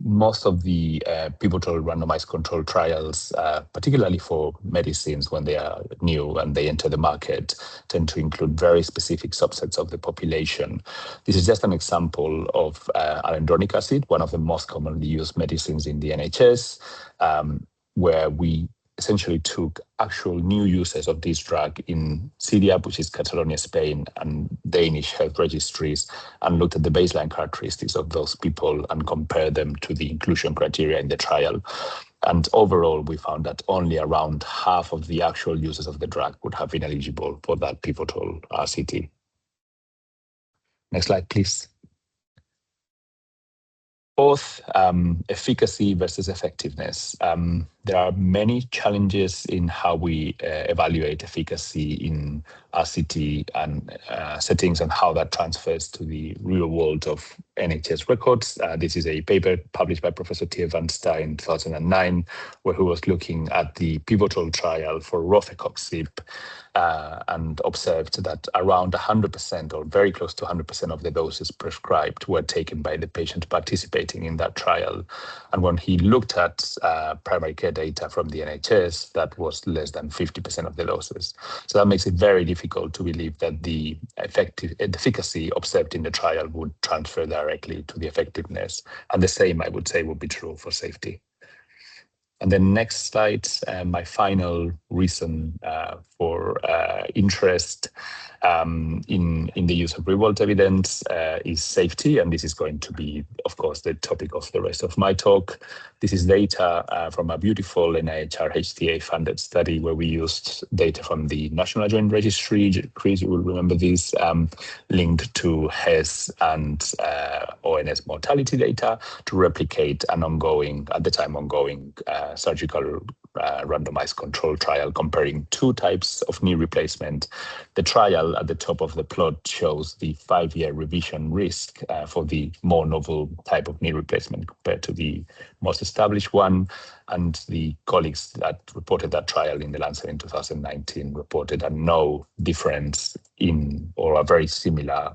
Most of the pivotal randomized control trials, particularly for medicines when they are new and they enter the market, tend to include very specific subsets of the population. This is just an example of alendronic acid, one of the most commonly used medicines in the NHS, where we essentially took actual new users of this drug in CAAW, which is Catalonia, Spain, and Danish health registries, and looked at the baseline characteristics of those people and compared them to the inclusion criteria in the trial. And overall, we found that only around half of the actual users of the drug would have been eligible for that pivotal RCT. Next slide, please. Fourth, efficacy versus effectiveness. There are many challenges in how we evaluate efficacy in RCT and settings and how that transfers to the real world of NHS records. This is a paper published by Professor T. Van Stein in 2009, where he was looking at the pivotal trial for rofecoxib and observed that around 100% or very close to 100% of the doses prescribed were taken by the patient participating in that trial. And when he looked at primary care data from the NHS, that was less than 50% of the doses. So that makes it very difficult to believe that the efficacy observed in the trial would transfer directly to the effectiveness. And the same, I would say, would be true for safety. And then next slide, my final reason for interest in the use of real-world evidence is safety. And this is going to be, of course, the topic of the rest of my talk. This is data from a beautiful NIHR HTA-funded study where we used data from the National Joint Registry. Chris, you will remember this, linked to HES and ONS mortality data to replicate an ongoing, at the time ongoing, surgical randomized control trial comparing two types of knee replacement. The trial at the top of the plot shows the 5-year revision risk for the more novel type of knee replacement compared to the most established one. And the colleagues that reported that trial in the Lancet in 2019 reported a no difference in or a very similar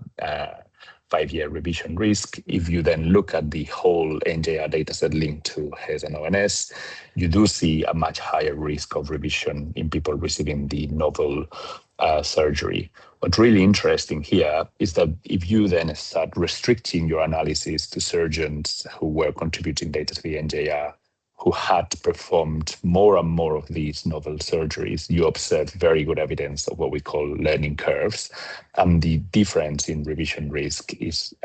5-year revision risk. If you then look at the whole NJR dataset linked to HES and ONS, you do see a much higher risk of revision in people receiving the novel surgery. What's really interesting here is that if you then start restricting your analysis to surgeons who were contributing data to the NJR, who had performed more and more of these novel surgeries, you observe very good evidence of what we call learning curves. And the difference in revision risk is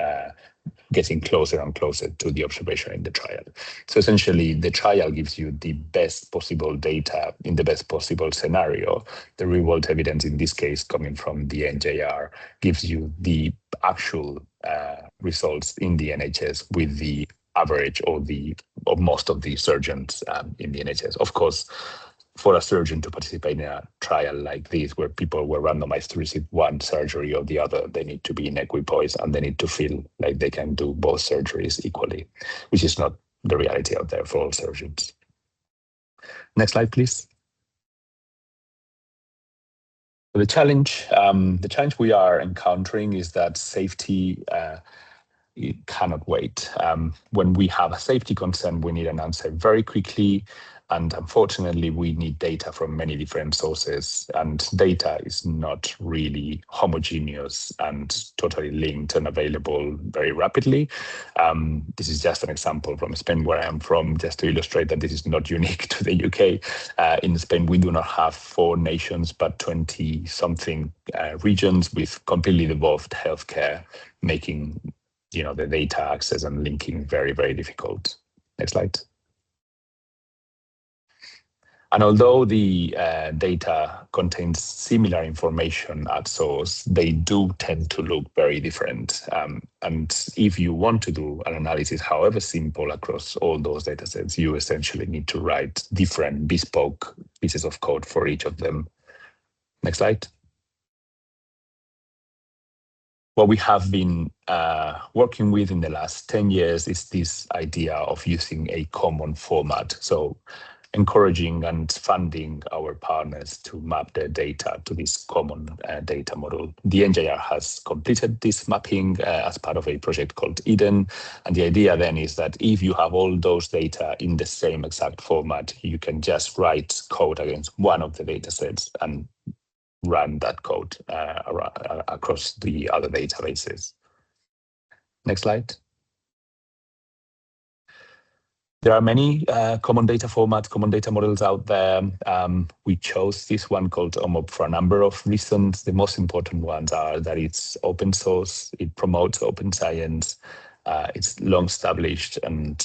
getting closer and closer to the observation in the trial. So essentially, the trial gives you the best possible data in the best possible scenario. The real-world evidence, in this case, coming from the NJR, gives you the actual results in the NHS with the average or most of the surgeons in the NHS. Of course, for a surgeon to participate in a trial like this, where people were randomized to receive one surgery or the other, they need to be in equipoise and they need to feel like they can do both surgeries equally, which is not the reality out there for all surgeons. Next slide, please. The challenge we are encountering is that safety it cannot wait. When we have a safety concern, we need an answer very quickly. And unfortunately, we need data from many different sources. And data is not really homogeneous and totally linked and available very rapidly. This is just an example from Spain, where I am from, just to illustrate that this is not unique to the UK. In Spain, we do not have 4 nations, but 20-something regions with completely devolved healthcare, making the data access and linking very, very difficult. Next slide. And although the data contains similar information at source, they do tend to look very different. And if you want to do an analysis, however simple, across all those data sets, you essentially need to write different bespoke pieces of code for each of them. Next slide. What we have been working with in the last 10 years is this idea of using a common format. So encouraging and funding our partners to map their data to this common data model. The NJR has completed this mapping as part of a project called Eden. And the idea then is that if you have all those data in the same exact format, you can just write code against one of the data sets and run that code across the other databases. Next slide. There are many common data formats, common data models out there. We chose this one called OMOP for a number of reasons. The most important ones are that it's open source, it promotes open science, it's long established, and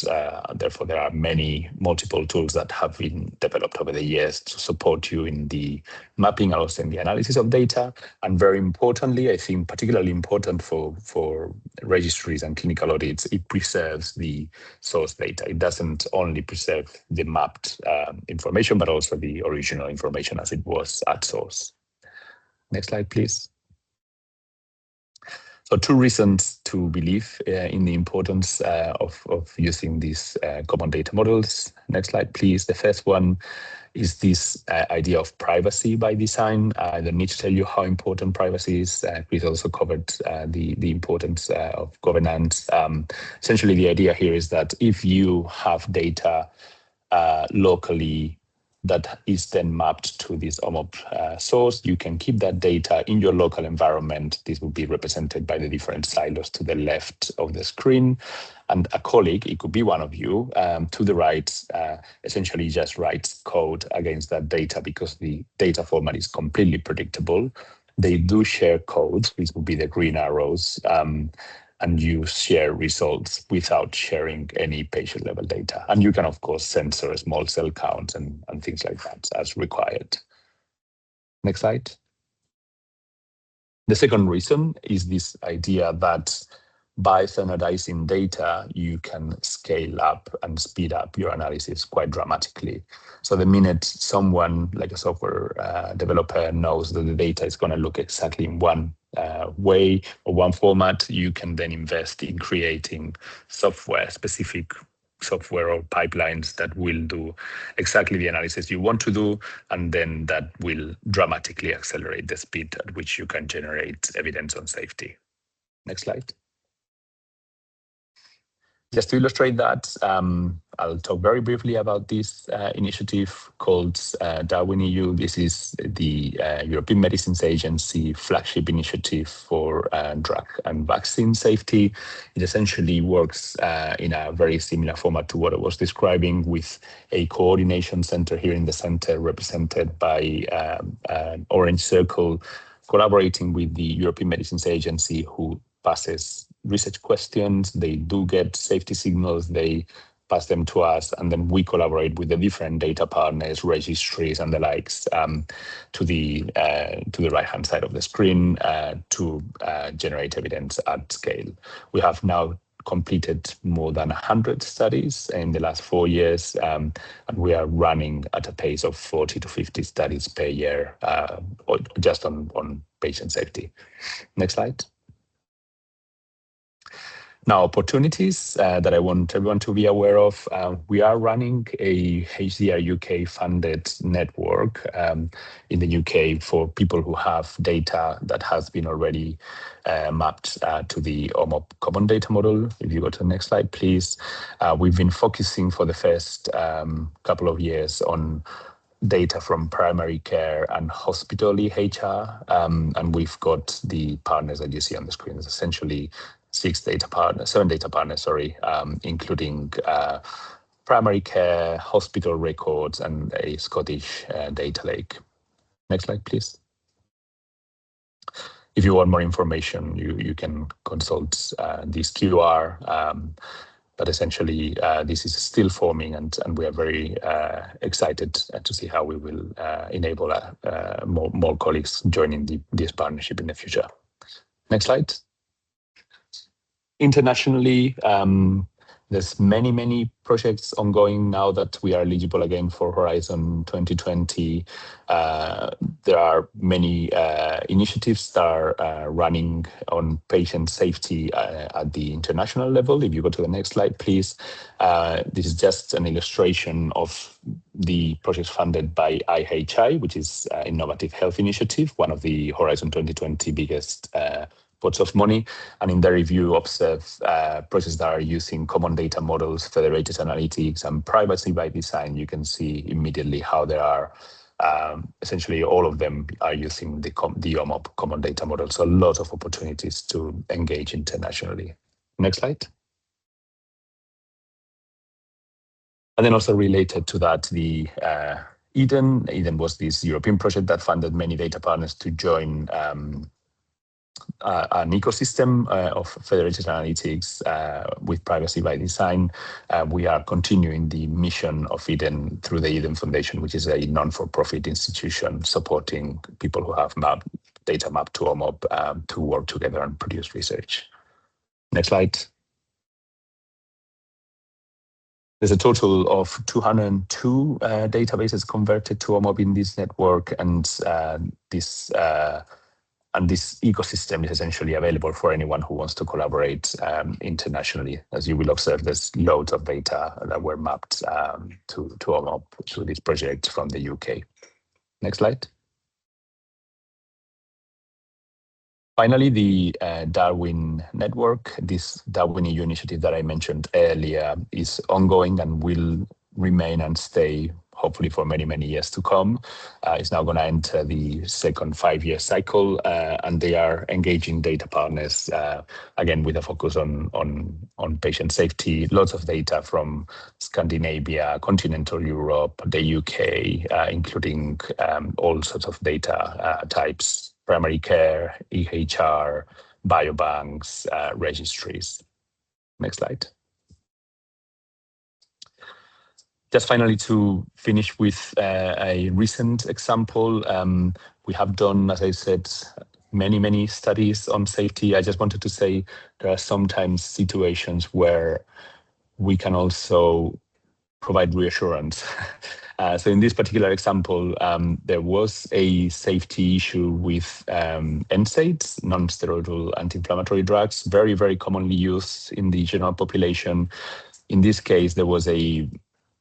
therefore there are multiple tools that have been developed over the years to support you in the mapping and also in the analysis of data. And very importantly, I think particularly important for registries and clinical audits, it preserves the source data. It doesn't only preserve the mapped information, but also the original information as it was at source. Next slide, please. So 2 reasons to believe in the importance of using these common data models. Next slide, please. The first one is this idea of privacy by design. I don't need to tell you how important privacy is. Chris also covered the importance of governance. Essentially, the idea here is that if you have data locally that is then mapped to this OMOP source, you can keep that data in your local environment. This will be represented by the different silos to the left of the screen. And a colleague, it could be one of you, to the right, essentially just writes code against that data because the data format is completely predictable. They do share codes, these will be the green arrows, and you share results without sharing any patient level data. And you can, of course, censor small cell counts and things like that as required. Next slide. The second reason is this idea that by standardizing data, you can scale up and speed up your analysis quite dramatically. So the minute someone like a software developer knows that the data is going to look exactly in one way or one format, you can then invest in creating specific software or pipelines that will do exactly the analysis you want to do, and then that will dramatically accelerate the speed at which you can generate evidence on safety. Next slide. Just to illustrate that, I'll talk very briefly about this initiative called Darwin EU. This is the European Medicines Agency flagship initiative for drug and vaccine safety. It essentially works in a very similar format to what I was describing, with a coordination center here in the center represented by an orange circle, collaborating with the European Medicines Agency, who passes research questions. They do get safety signals, they pass them to us, and then we collaborate with the different data partners, registries and the likes, to the right-hand side of the screen to generate evidence at scale. We have now completed more than 100 studies in the last 4 years, and we are running at a pace of 40 to 50 studies per year, just on patient safety. Next slide. Now, opportunities that I want everyone to be aware of. We are running a HDR UK funded network in the UK for people who have data that has been already mapped to the OMOP common data model. If you go to the next slide, please. We've been focusing for the first couple of years on data from primary care and hospital EHR, and we've got the partners that you see on the screen. It's essentially 7 data partners, including primary care, hospital records, and a Scottish data lake. Next slide, please. If you want more information, you can consult this QR. But essentially, this is still forming, and we are very excited to see how we will enable more colleagues joining this partnership in the future. Next slide. Internationally, there's many projects ongoing now that we are eligible again for Horizon 2020. There are many initiatives that are running on patient safety at the international level. If you go to the next slide, please. This is just an illustration of the projects funded by IHI, which is Innovative Health Initiative, one of the Horizon 2020 biggest pots of money, and in the review observe projects that are using common data models, federated analytics, and privacy by design. You can see immediately how there are essentially all of them are using the OMOP common data model. So lots of opportunities to engage internationally. Next slide. And then also related to that, the Eden was this European project that funded many data partners to join an ecosystem of federated analytics with privacy by design. We are continuing the mission of Eden through the Eden Foundation, which is a non-for-profit institution supporting people who have data mapped to OMOP to work together and produce research. Next slide. There's a total of 202 databases converted to OMOP in this network, and this ecosystem is essentially available for anyone who wants to collaborate internationally. As you will observe, there's loads of data that were mapped to OMOP through this project from the UK. Next slide. Finally, the Darwin network, this Darwin EU initiative that I mentioned earlier, is ongoing and will remain and stay hopefully for many years to come. It's now going to enter the second 5-year cycle, and they are engaging data partners, again, with a focus on patient safety, lots of data from Scandinavia, continental Europe, the UK, including all sorts of data types, primary care, EHR, biobanks, registries. Next slide. Just finally, to finish with a recent example, we have done, as I said, many studies on safety. I just wanted to say there are sometimes situations where we can also provide reassurance. So in this particular example, there was a safety issue with NSAIDs, non-steroidal anti-inflammatory drugs, very commonly used in the general population. In this case, there was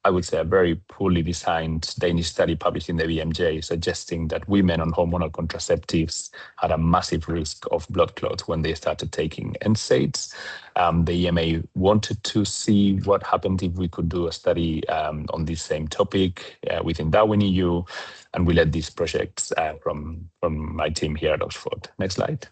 I would say, a very poorly designed Danish study published in the BMJ suggesting that women on hormonal contraceptives had a massive risk of blood clots when they started taking NSAIDs. The EMA wanted to see what happened if we could do a study on this same topic within Darwin EU, and we led these projects from my team here at Oxford. Next slide.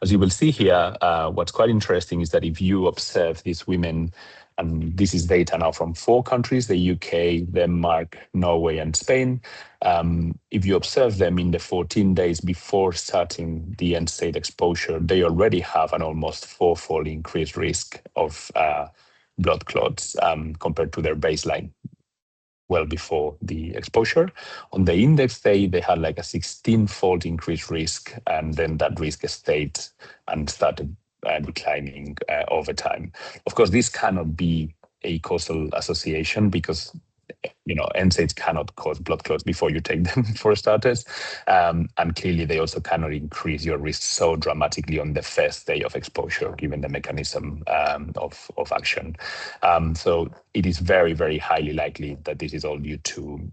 As you will see here, what's quite interesting is that if you observe these women, and this is data now from 4 countries, the UK, Denmark, Norway, and Spain. If you observe them in the 14 days before starting the NSAID exposure, they already have an almost 4-fold increased risk of blood clots compared to their baseline, well before the exposure. On the index day, they had like a 16-fold increased risk, and then that risk stayed and started declining over time. Of course, this cannot be a causal association because NSAIDs cannot cause blood clots before you take them, for starters. And clearly, they also cannot increase your risk so dramatically on the first day of exposure, given the mechanism of action. So it is very highly likely that this is all due to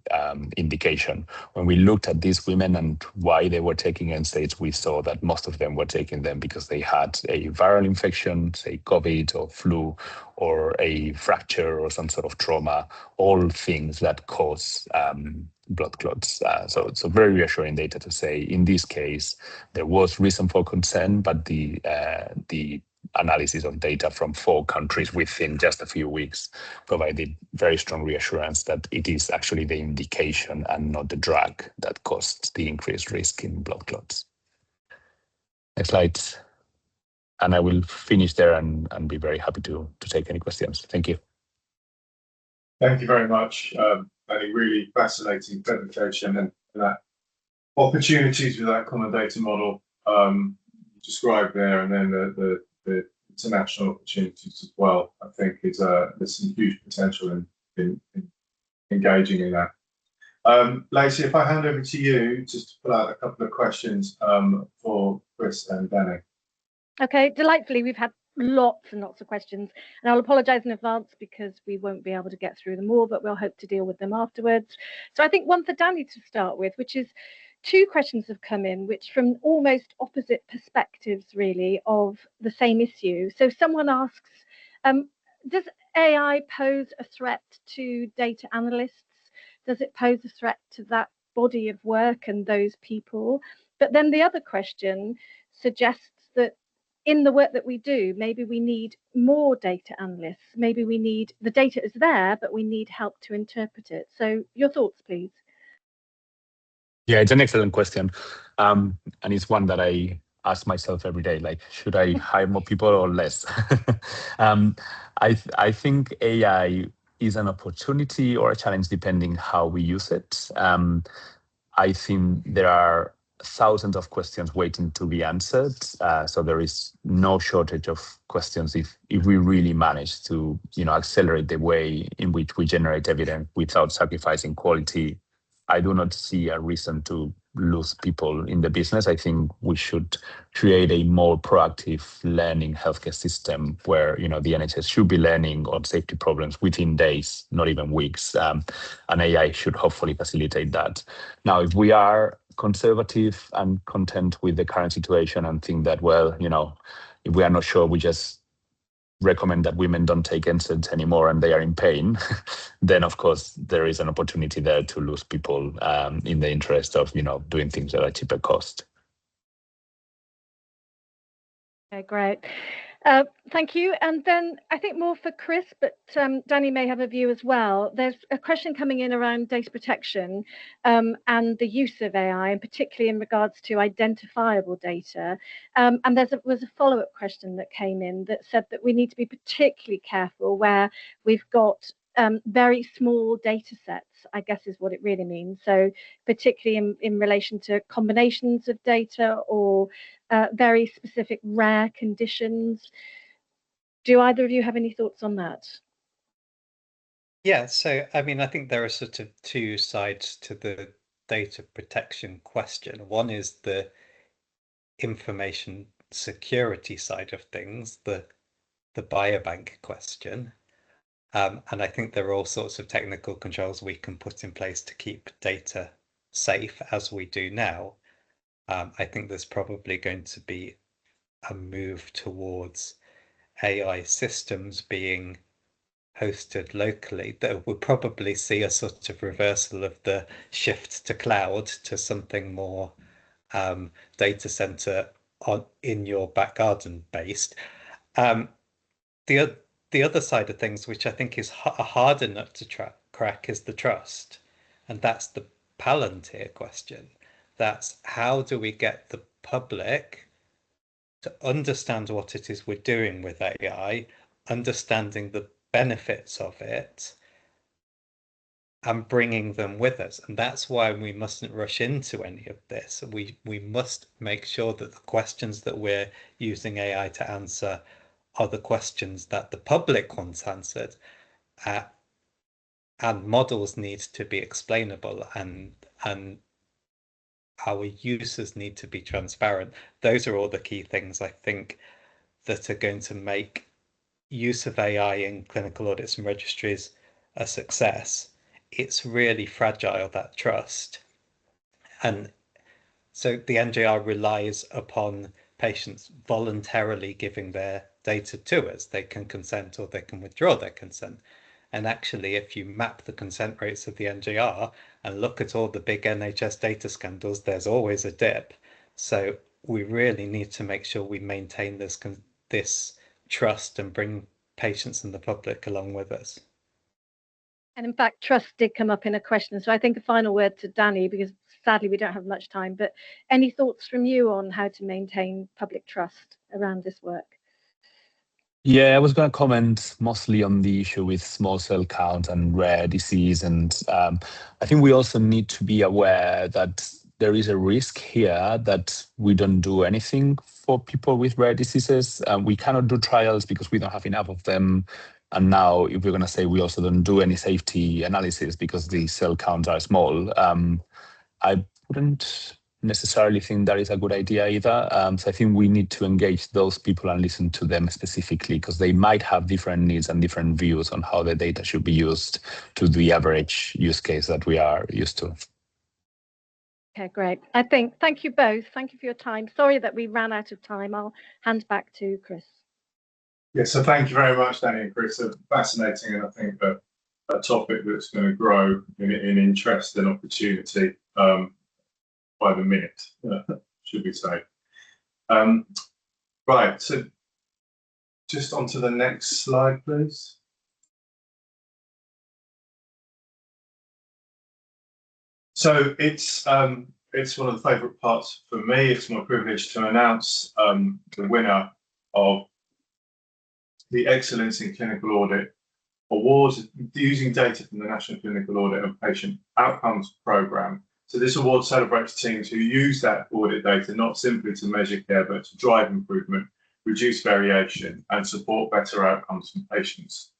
indication. When we looked at these women and why they were taking NSAIDs, we saw that most of them were taking them because they had a viral infection, say COVID or flu, or a fracture or some sort of trauma, all things that cause blood clots. So very reassuring data to say, in this case, there was reason for concern, but the analysis of data from 4 countries within just a few weeks provided very strong reassurance that it is actually the indication and not the drug that caused the increased risk in blood clots. Next slide. And I will finish there and be very happy to take any questions. Thank you. Thank you very much. A really fascinating presentation and that opportunities with that common data model described there, and then the international opportunities as well. I think is there's some huge potential in engaging in that. Lacey, if I hand over to you just to pull out a couple of questions for Chris and Danny. Okay, delightfully, we've had lots and lots of questions, and I'll apologise in advance because we won't be able to get through them all, but we'll hope to deal with them afterwards. So I think one for Danny to start with, which is two questions have come in, which from almost opposite perspectives, really, of the same issue. So someone asks, does AI pose a threat to data analysts? Does it pose a threat to that body of work and those people? But then the other question suggests that in the work that we do, maybe we need more data analysts. Maybe we need, the data is there, but we need help to interpret it. So your thoughts, please. Yeah, it's an excellent question. And it's one that I ask myself every day, like, should I hire more people or less? I think AI is an opportunity or a challenge depending how we use it. I think there are thousands of questions waiting to be answered. So there is no shortage of questions if we really manage to, accelerate the way in which we generate evidence without sacrificing quality. I do not see a reason to lose people in the business. I think we should create a more proactive learning healthcare system where, the NHS should be learning on safety problems within days, not even weeks. And AI should hopefully facilitate that. Now, if we are conservative and content with the current situation and think that, well, if we are not sure, we just recommend that women don't take NSAIDs anymore and they are in pain, then of course there is an opportunity there to lose people in the interest of doing things at a cheaper cost. Okay, great. Thank you. And then I think more for Chris, but Danny may have a view as well. There's a question coming in around data protection and the use of AI, and particularly in regards to identifiable data. And was a follow-up question that came in that said that we need to be particularly careful where we've got very small data sets, I guess is what it really means. So particularly in relation to combinations of data or very specific rare conditions. Do either of you have any thoughts on that? Yeah, so I think there are sort of two sides to the data protection question. One is the information security side of things, the biobank question. And I think there are all sorts of technical controls we can put in place to keep data safe as we do now. I think there's probably going to be a move towards AI systems being hosted locally that will probably see a sort of reversal of the shift to cloud to something more data center in your back garden based. The other side of things, which I think is a harder nut to crack, is the trust. And that's the Palantir question. That's how do we get the public to understand what it is we're doing with AI, understanding the benefits of it, and bringing them with us. And that's why we mustn't rush into any of this. We must make sure that the questions that we're using AI to answer are the questions that the public wants answered, and models need to be explainable, and our users need to be transparent. Those are all the key things I think that are going to make use of AI in clinical audits and registries a success. It's really fragile, that trust. And so the NJR relies upon patients voluntarily giving their data to us. They can consent or they can withdraw their consent. And actually, if you map the consent rates of the NJR and look at all the big NHS data scandals, there's always a dip. So we really need to make sure we maintain this trust and bring patients and the public along with us. And in fact, trust did come up in a question. So I think a final word to Danny, because sadly we don't have much time, but any thoughts from you on how to maintain public trust around this work? Yeah, I was going to comment mostly on the issue with small cell count and rare disease. And I think we also need to be aware that there is a risk here that we don't do anything for people with rare diseases. We cannot do trials because we don't have enough of them. And now if we're going to say we also don't do any safety analysis because the cell counts are small, I wouldn't necessarily think that is a good idea either. So I think we need to engage those people and listen to them specifically because they might have different needs and different views on how the data should be used to the average use case that we are used to. Okay, great. Thank you both. Thank you for your time. Sorry that we ran out of time. I'll hand back to Chris. Yeah, so thank you very much, Danny and Chris. Fascinating, and I think a topic that's going to grow in interest and opportunity by the minute, should we say. Right, so just on to the next slide, please. So it's one of the favourite parts for me. It's my privilege to announce the winner of the Excellence in Clinical Audit Awards using data from the National Clinical Audit and Patient Outcomes Programme. So this award celebrates teams who use that audit data not simply to measure care, but to drive improvement, reduce variation, and support better outcomes from patients.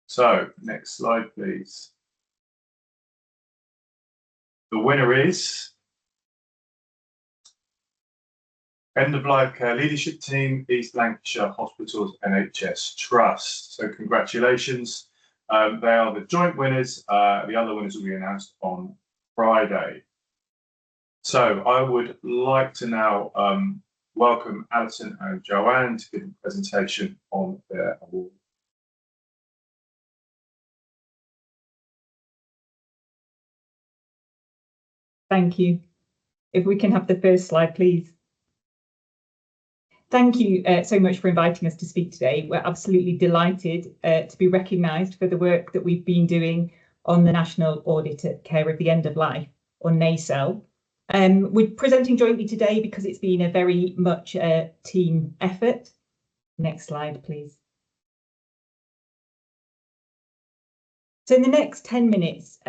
So next slide, please. The winner is End of Life Care Leadership Team, East Lancashire Hospitals NHS Trust. So congratulations. They are the joint winners. The other winners will be announced on Friday. So I would like to now welcome Alison and Joanne to give a presentation on their award. Thank you. If we can have the first slide, please. Thank you so much for inviting us to speak today. We're absolutely delighted to be recognised for the work that we've been doing on the National Audit at Care of the End of Life, or NACEL. We're presenting jointly today because it's been a very much a team effort. Next slide, please. So in the next 10 minutes,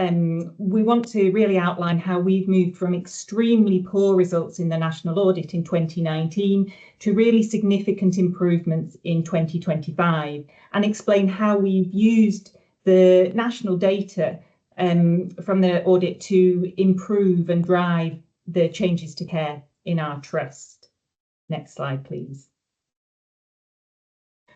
we want to really outline how we've moved from extremely poor results in the national audit in 2019 to really significant improvements in 2025, and explain how we've used the national data from the audit to improve and drive the changes to care in our trust. Next slide, please.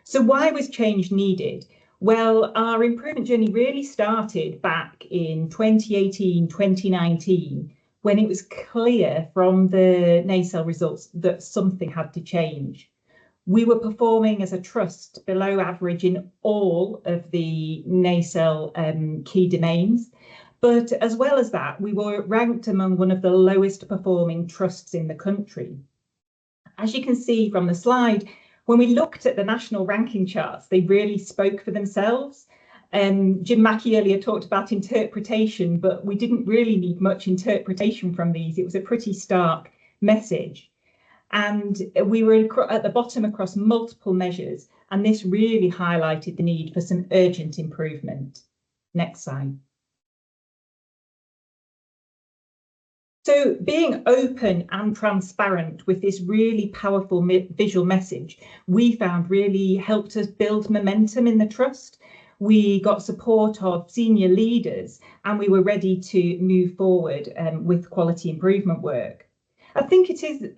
So why was change needed? Well, our improvement journey really started back in 2018, 2019, when it was clear from the NACEL results that something had to change. We were performing as a trust below average in all of the NACEL key domains, but as well as that, we were ranked among one of the lowest performing trusts in the country. As you can see from the slide, when we looked at the national ranking charts, they really spoke for themselves. Jim Mackey earlier talked about interpretation, but we didn't really need much interpretation from these. It was a pretty stark message. And we were at the bottom across multiple measures, and this really highlighted the need for some urgent improvement. Next slide. So being open and transparent with this really powerful visual message, we found really helped us build momentum in the trust. We got support of senior leaders and we were ready to move forward with quality improvement work. I think it is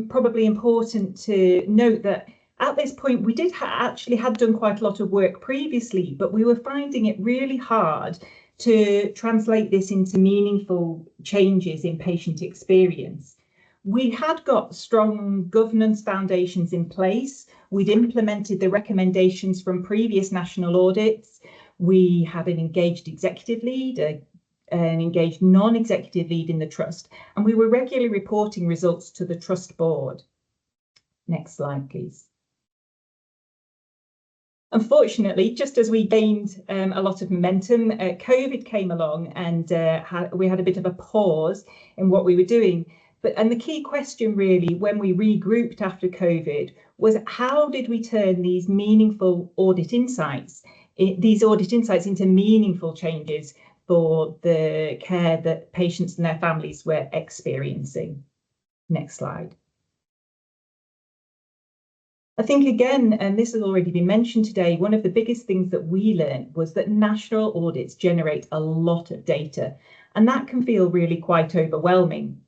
probably important to note that at this point we did actually had done quite a lot of work previously, but we were finding it really hard to translate this into meaningful changes in patient experience. We had got strong governance foundations in place. We'd implemented the recommendations from previous national audits. We had an engaged executive lead, an engaged non-executive lead in the trust, and we were regularly reporting results to the trust board. Next slide, please. Unfortunately, just as we gained a lot of momentum, COVID came along and we had a bit of a pause in what we were doing. And the key question really, when we regrouped after COVID, was how did we turn these meaningful audit insights into meaningful changes for the care that patients and their families were experiencing. Next slide. I think again, and this has already been mentioned today, one of the biggest things that we learned was that national audits generate a lot of data, and that can feel really quite overwhelming.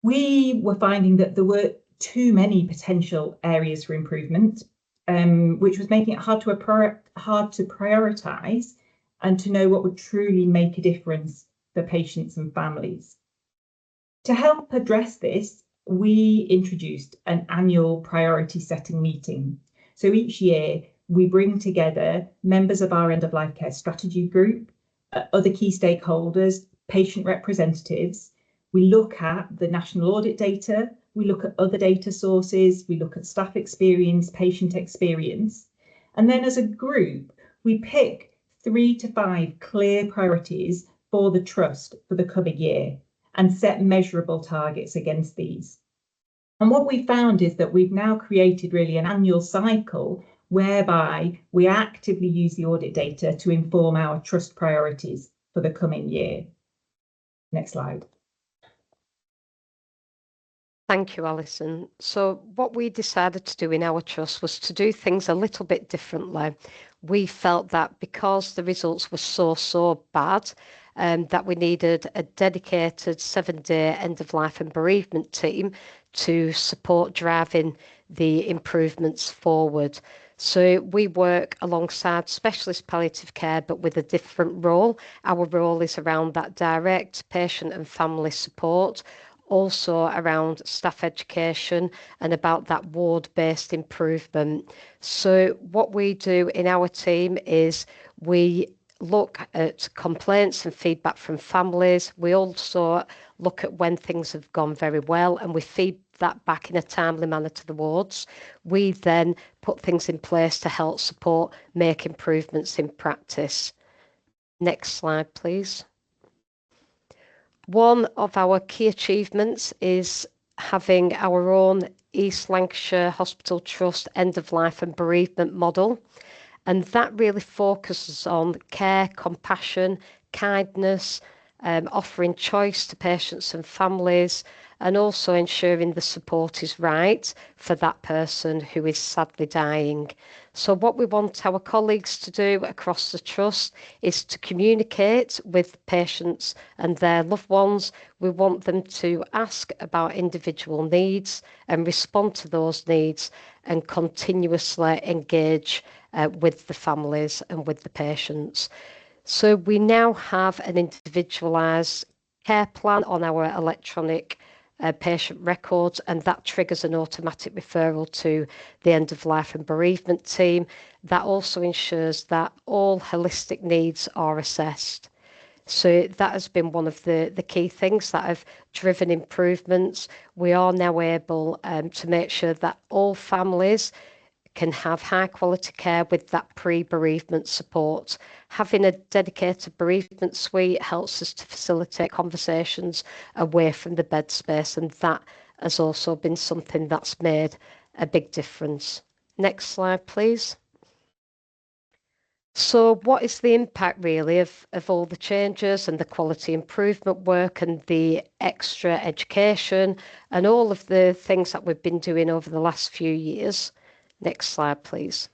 We were finding that there were too many potential areas for improvement, which was making it hard to prioritise and to know what would truly make a difference for patients and families. To help address this, we introduced an annual priority setting meeting. So each year we bring together members of our end-of-life care strategy group, other key stakeholders, patient representatives. We look at the national audit data, we look at other data sources, we look at staff experience, patient experience. And then as a group, we pick 3 to 5 clear priorities for the trust for the coming year and set measurable targets against these. And what we found is that we've now created really an annual cycle whereby we actively use the audit data to inform our trust priorities for the coming year. Next slide. Thank you, Alison. So what we decided to do in our trust was to do things a little bit differently. We felt that because the results were so bad, that we needed a dedicated 7-day end-of-life and bereavement team to support driving the improvements forward. So we work alongside specialist palliative care, but with a different role. Our role is around that direct patient and family support, also around staff education and about that ward-based improvement. So what we do in our team is we look at complaints and feedback from families. We also look at when things have gone very well and we feed that back in a timely manner to the wards. We then put things in place to help support make improvements in practice. Next slide, please. One of our key achievements is having our own East Lancashire Hospital Trust end-of-life and bereavement model. And that really focuses on care, compassion, kindness, offering choice to patients and families, and also ensuring the support is right for that person who is sadly dying. So what we want our colleagues to do across the trust is to communicate with patients and their loved ones. We want them to ask about individual needs and respond to those needs and continuously engage with the families and with the patients. So we now have an individualised care plan on our electronic patient records, and that triggers an automatic referral to the end-of-life and bereavement team. That also ensures that all holistic needs are assessed. So that has been one of the key things that have driven improvements. We are now able to make sure that all families can have high quality care with that pre-bereavement support. Having a dedicated bereavement suite helps us to facilitate conversations away from the bed space, and that has also been something that's made a big difference. Next slide, please. So what is the impact really of all the changes and the quality improvement work and the extra education and all of the things that we've been doing over the last few years? Next slide, please.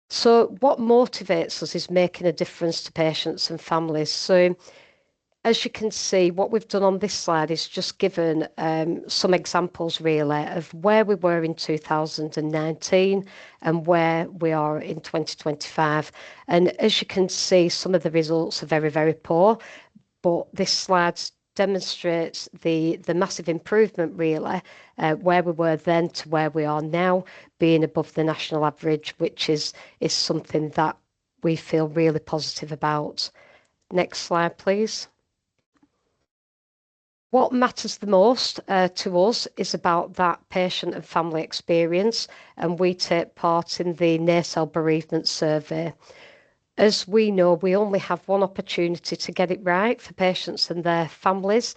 So what motivates us is making a difference to patients and families. So as you can see, what we've done on this slide is just given some examples really of where we were in 2019 and where we are in 2025. And as you can see, some of the results are very, very poor, but this slide demonstrates the massive improvement really, where we were then to where we are now, being above the national average, which is something that we feel really positive about. Next slide, please. What matters the most to us is about that patient and family experience, and we take part in the NACEL bereavement survey. As we know, we only have one opportunity to get it right for patients and their families,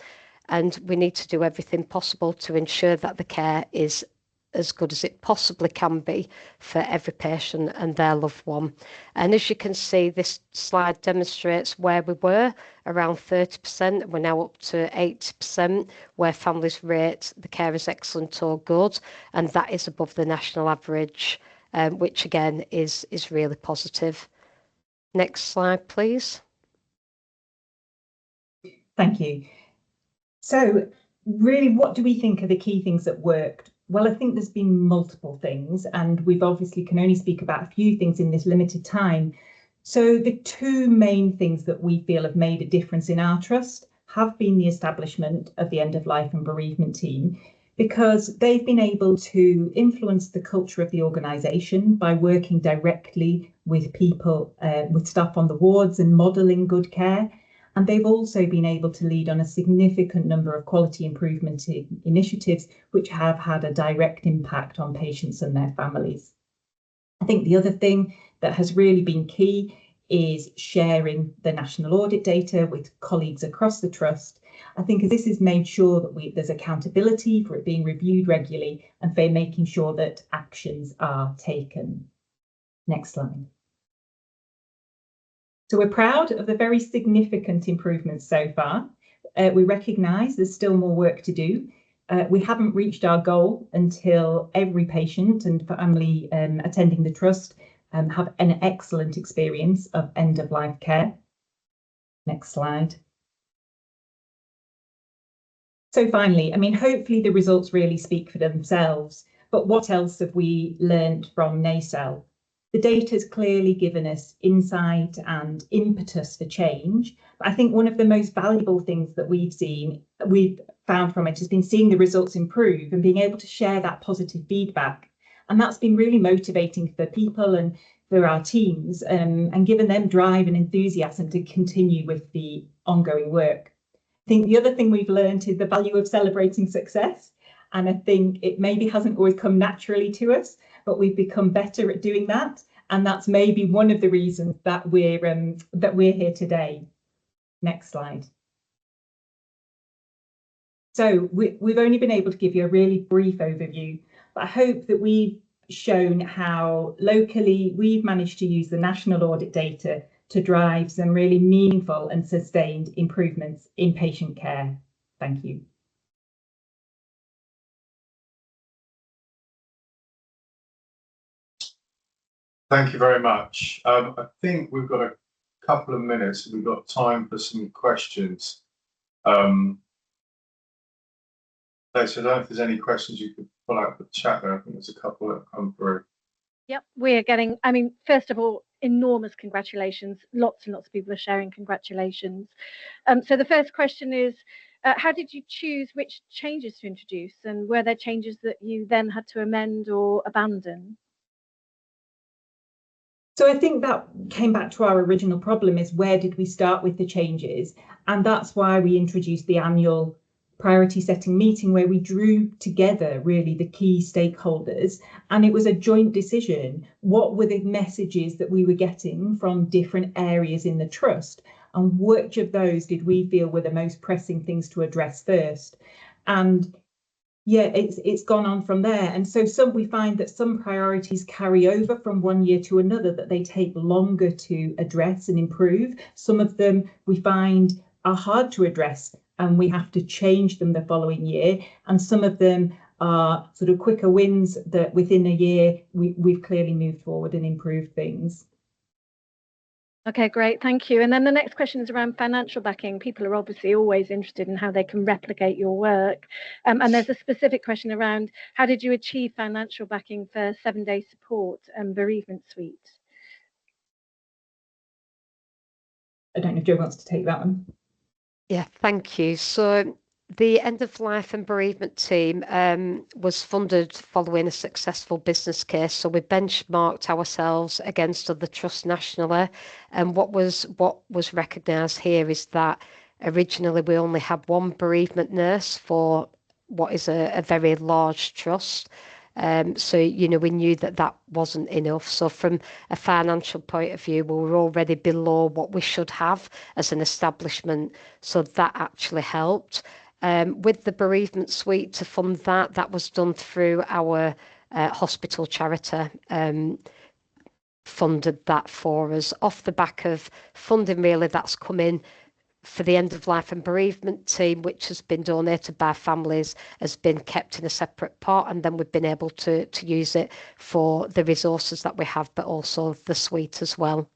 and we need to do everything possible to ensure that the care is as good as it possibly can be for every patient and their loved one. And as you can see, this slide demonstrates where we were, around 30%, and we're now up to 80%, where families rate the care as excellent or good, and that is above the national average, which again is really positive. Next slide, please. Thank you. So really, what do we think are the key things that worked? Well, I think there's been multiple things, and we've obviously can only speak about a few things in this limited time. So the two main things that we feel have made a difference in our trust have been the establishment of the end of life and bereavement team, because they've been able to influence the culture of the organisation by working directly with people, with staff on the wards and modelling good care. And they've also been able to lead on a significant number of quality improvement initiatives, which have had a direct impact on patients and their families. I think the other thing that has really been key is sharing the national audit data with colleagues across the trust. I think this has made sure that there's accountability for it being reviewed regularly and for making sure that actions are taken. Next slide. So we're proud of the very significant improvements so far. We recognise there's still more work to do. We haven't reached our goal until every patient and family attending the trust have an excellent experience of end-of-life care. Next slide. So finally, I mean, hopefully the results really speak for themselves, but what else have we learned from NACEL? The data has clearly given us insight and impetus for change. But I think one of the most valuable things that we've found from it has been seeing the results improve and being able to share that positive feedback. And that's been really motivating for people and for our teams, and given them drive and enthusiasm to continue with the ongoing work. I think the other thing we've learned is the value of celebrating success. And I think it maybe hasn't always come naturally to us, but we've become better at doing that. And that's maybe one of the reasons that we're here today. Next slide. So we've only been able to give you a really brief overview, but I hope that we've shown how locally we've managed to use the national audit data to drive some really meaningful and sustained improvements in patient care. Thank you. Thank you very much. I think we've got a couple of minutes. We've got time for some questions. So I don't know if there's any questions you could pull out the chat there. I think there's a couple that have come through. Yep, we're getting, I mean, first of all, enormous congratulations. Lots and lots of people are sharing congratulations. So the first question is, how did you choose which changes to introduce, and were there changes that you then had to amend or abandon? So I think that came back to our original problem, is where did we start with the changes? And that's why we introduced the annual priority setting meeting, where we drew together really the key stakeholders, and it was a joint decision. What were the messages that we were getting from different areas in the trust, and which of those did we feel were the most pressing things to address first? And yeah, it's gone on from there. And so we find that some priorities carry over from one year to another, that they take longer to address and improve. Some of them we find are hard to address and we have to change them the following year. And some of them are sort of quicker wins that within a year we've clearly moved forward and improved things. Okay, great, thank you. And then the next question is around financial backing. People are obviously always interested in how they can replicate your work. And there's a specific question around how did you achieve financial backing for 7-day support and bereavement suite? I don't know if Jo wants to take that one. Yeah, thank you. So the end of life and bereavement team was funded following a successful business case. So we benchmarked ourselves against other trusts nationally. And what was recognised here is that Originally, we only had one bereavement nurse for what is a very large trust. So, you know, we knew that that wasn't enough. So from a financial point of view, we were already below what we should have as an establishment. So that actually helped. With the bereavement suite to fund that, that was done through our hospital charity. Funded that for us off the back of funding really that's come in for the end of life and bereavement team, which has been donated by families, has been kept in a separate pot, and then we've been able to use it for the resources that we have, but also the suite as well.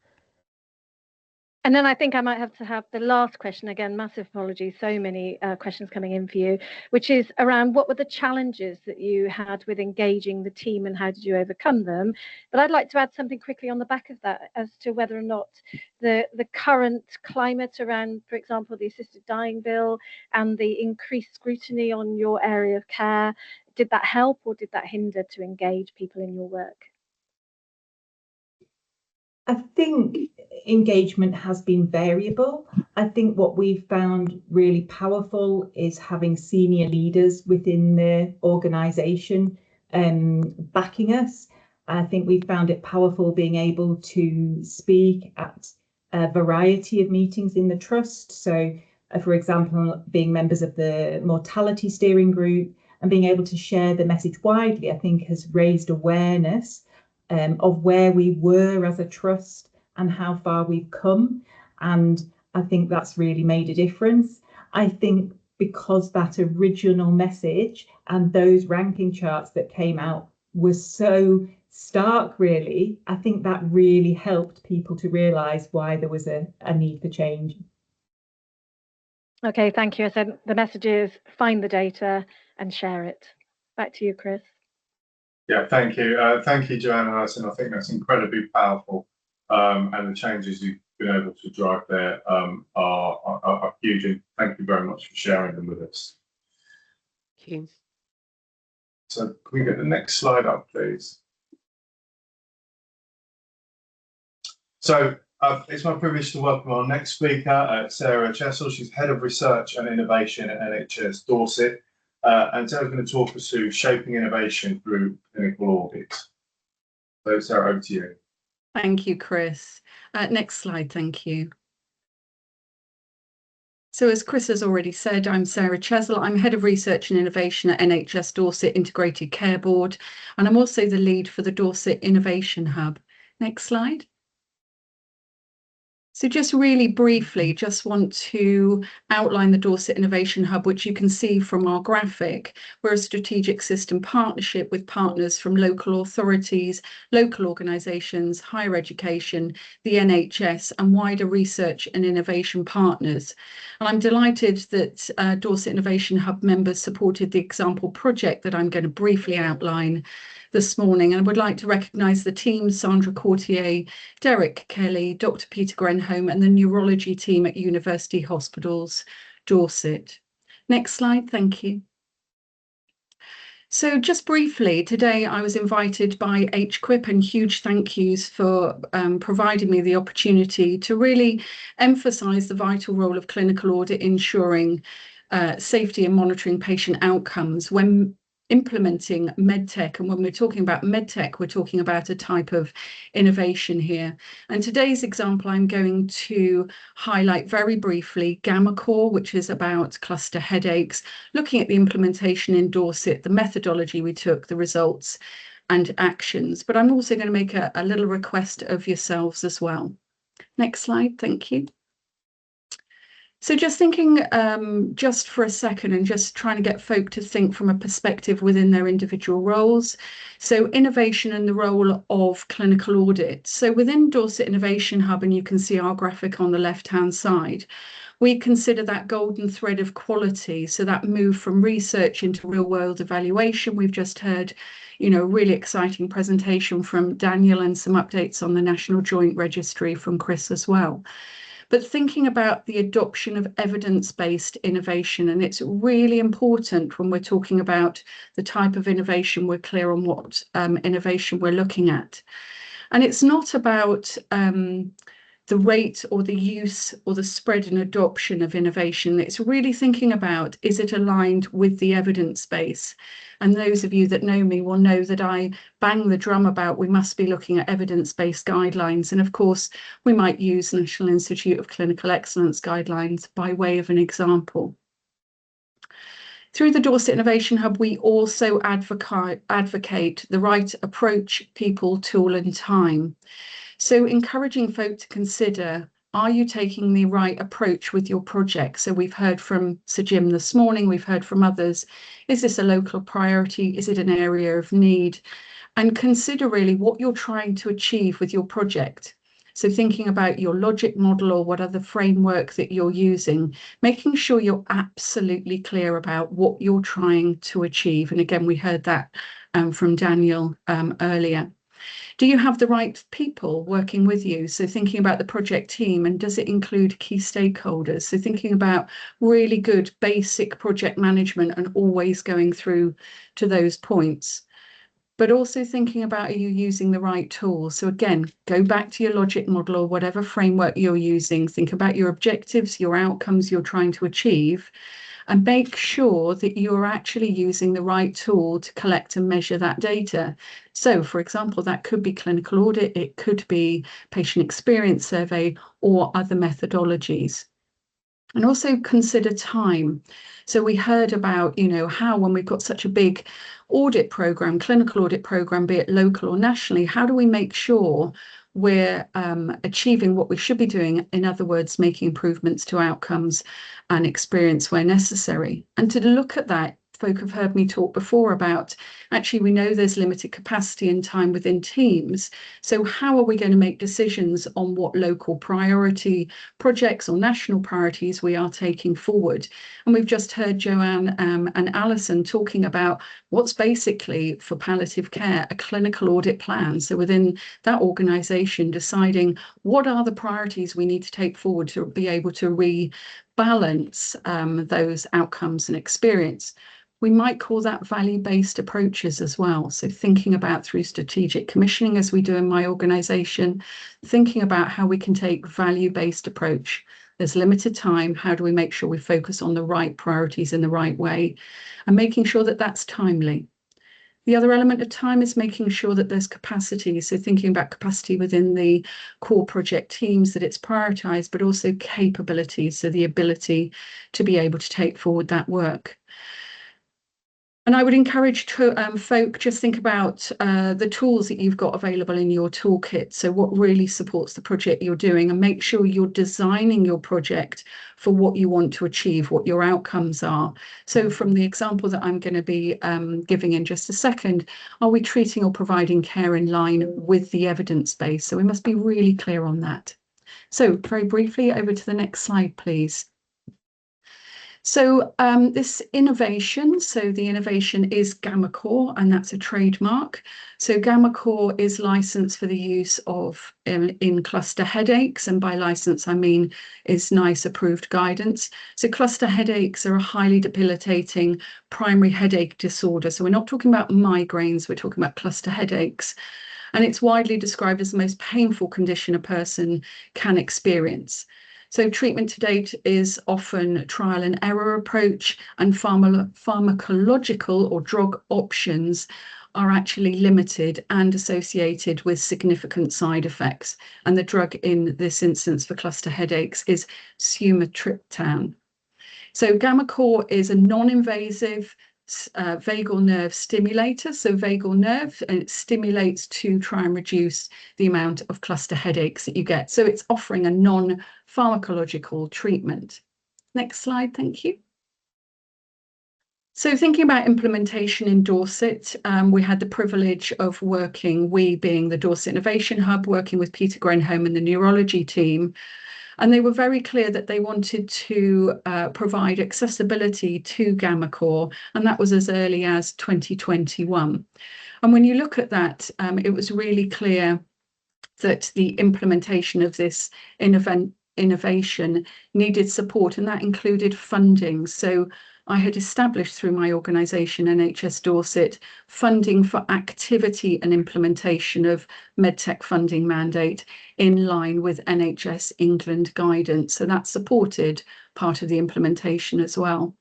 And then I think I might have to have the last question again. Massive apologies, so many questions coming in for you, which is around what were the challenges that you had with engaging the team and how did you overcome them? But I'd like to add something quickly on the back of that as to whether or not the current climate around, for example, the assisted dying bill and the increased scrutiny on your area of care, did that help or did that hinder to engage people in your work? I think engagement has been variable. I think what we've found really powerful is having senior leaders within the organisation backing us. I think we've found it powerful being able to speak at a variety of meetings in the trust. So, for example, being members of the mortality steering group and being able to share the message widely, I think has raised awareness of where we were as a trust and how far we've come. And I think that's really made a difference. I think because that original message and those ranking charts that came out were so stark, really, I think that really helped people to realise why there was a need for change. Okay, thank you. I said the message is find the data and share it. Back to you, Chris. Yeah, thank you. Thank you, Joanne and Alison. I think that's incredibly powerful. And the changes you've been able to drive there are huge. And thank you very much for sharing them with us. Thank you. So can we get the next slide up, please? So it's my privilege to welcome our next speaker, Sarah Chessel. She's Head of Research and Innovation at NHS Dorset. And Sarah's going to talk us through shaping innovation through clinical audit. So Sarah, over to you. Thank you, Chris. Next slide, thank you. So as Chris has already said, I'm Sarah Chessel. I'm Head of Research and Innovation at NHS Dorset Integrated Care Board, and I'm also the lead for the Dorset Innovation Hub. Next slide. So just really briefly, just want to outline the Dorset Innovation Hub, which you can see from our graphic. We're a strategic system partnership with partners from local authorities, local organisations, higher education, the NHS and wider research and innovation partners. And I'm delighted that Dorset Innovation Hub members supported the example project that I'm going to briefly outline this morning. And I would like to recognise the team, Sandra Courtier, Derek Kelly, Dr. Peter Grenholm and the neurology team at University Hospitals, Dorset. Next slide, thank you. So just briefly, today I was invited by HQIP and huge thank yous for providing me the opportunity to really emphasise the vital role of clinical audit ensuring safety and monitoring patient outcomes when implementing medtech. And when we're talking about medtech, we're talking about a type of innovation here. And today's example, I'm going to highlight very briefly GammaCore, which is about cluster headaches, looking at the implementation in Dorset, the methodology we took, the results and actions. But I'm also going to make a little request of yourselves as well. Next slide, thank you. So just thinking just for a second and just trying to get folk to think from a perspective within their individual roles. So innovation and the role of clinical audit. So within Dorset Innovation Hub, and you can see our graphic on the left-hand side, we consider that golden thread of quality. So that move from research into real-world evaluation. We've just heard, you know, a really exciting presentation from Daniel and some updates on the National Joint Registry from Chris as well. But thinking about the adoption of evidence-based innovation, and it's really important when we're talking about the type of innovation, we're clear on what innovation we're looking at. And it's not about the rate or the use or the spread and adoption of innovation. It's really thinking about, is it aligned with the evidence base? And those of you that know me will know that I bang the drum about we must be looking at evidence-based guidelines. And of course, we might use National Institute of Clinical Excellence guidelines by way of an example. Through the Dorset Innovation Hub, we also advocate the right approach, people, tool and time. So encouraging folk to consider, are you taking the right approach with your project? So we've heard from Sir Jim this morning, we've heard from others. Is this a local priority? Is it an area of need? And consider really what you're trying to achieve with your project. So thinking about your logic model or what other framework that you're using, making sure you're absolutely clear about what you're trying to achieve. And again, we heard that from Daniel earlier. Do you have the right people working with you? So thinking about the project team, and does it include key stakeholders? So thinking about really good basic project management and always going through to those points. But also thinking about, are you using the right tools? So again, go back to your logic model or whatever framework you're using. Think about your objectives, your outcomes you're trying to achieve, and make sure that you're actually using the right tool to collect and measure that data. So, for example, that could be clinical audit, it could be patient experience survey or other methodologies. And also consider time. So we heard about, how when we've got such a big audit program, clinical audit program, be it local or nationally, how do we make sure we're achieving what we should be doing? In other words, making improvements to outcomes and experience where necessary. And to look at that, folk have heard me talk before about, actually, we know there's limited capacity and time within teams. So how are we going to make decisions on what local priority projects or national priorities we are taking forward? And we've just heard Joanne and Alison talking about what's basically for palliative care a clinical audit plan. So within that organisation, deciding what are the priorities we need to take forward to be able to rebalance those outcomes and experience. We might call that value-based approaches as well. So thinking about through strategic commissioning, as we do in my organisation, thinking about how we can take value-based approach. There's limited time. How do we make sure we focus on the right priorities in the right way and making sure that that's timely? The other element of time is making sure that there's capacity. So thinking about capacity within the core project teams, that it's prioritised, but also capability. So the ability to be able to take forward that work. And I would encourage folk just think about the tools that you've got available in your toolkit. So what really supports the project you're doing, and make sure you're designing your project for what you want to achieve, what your outcomes are. So from the example that I'm going to be giving in just a second, are we treating or providing care in line with the evidence base? So we must be really clear on that. So very briefly, over to the next slide, please. So this innovation, so the innovation is GammaCore, and that's a trademark. So GammaCore is licensed for the use of in cluster headaches, and by license I mean is NICE approved guidance. So cluster headaches are a highly debilitating primary headache disorder. So we're not talking about migraines, we're talking about cluster headaches. And it's widely described as the most painful condition a person can experience. So treatment to date is often trial and error approach, and pharmacological or drug options are actually limited and associated with significant side effects. And the drug in this instance for cluster headaches is sumatriptan. So GammaCore is a non-invasive vagal nerve stimulator, so vagal nerve, and it stimulates to try and reduce the amount of cluster headaches that you get. So it's offering a non-pharmacological treatment. Next slide, thank you. So thinking about implementation in Dorset, we had the privilege of working, we being the Dorset Innovation Hub, working with Peter Grenholm and the neurology team. And they were very clear that they wanted to provide accessibility to GammaCore, and that was as early as 2021. And when you look at that, it was really clear that the implementation of this innovation needed support, and that included funding. So I had established through my organisation, NHS Dorset, funding for activity and implementation of medtech funding mandate in line with NHS England guidance. So that supported part of the implementation as well.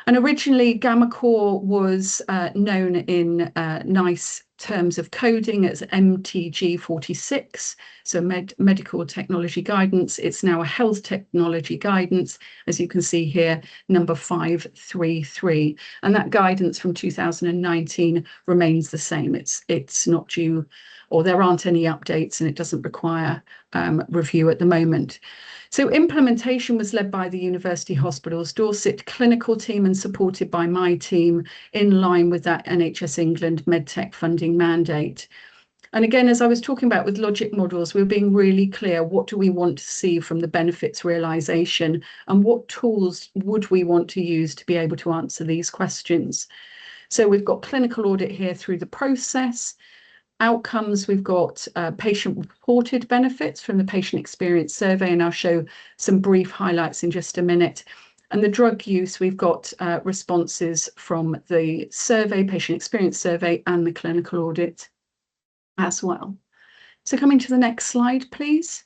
And originally, GammaCore was known in nice terms of coding as MTG46, so Medical Technology Guidance. It's now a Health Technology Guidance, as you can see here, number 533. And that guidance from 2019 remains the same. It's not due, or there aren't any updates, and it doesn't require review at the moment. So implementation was led by the University Hospitals Dorset clinical team and supported by my team in line with that NHS England medtech funding mandate. And again, as I was talking about with logic models, we were being really clear, what do we want to see from the benefits realisation, and what tools would we want to use to be able to answer these questions? So we've got clinical audit here through the process. Outcomes, we've got patient-reported benefits from the patient experience survey, and I'll show some brief highlights in just a minute. And the drug use, we've got responses from the survey, patient experience survey, and the clinical audit as well. So coming to the next slide, please.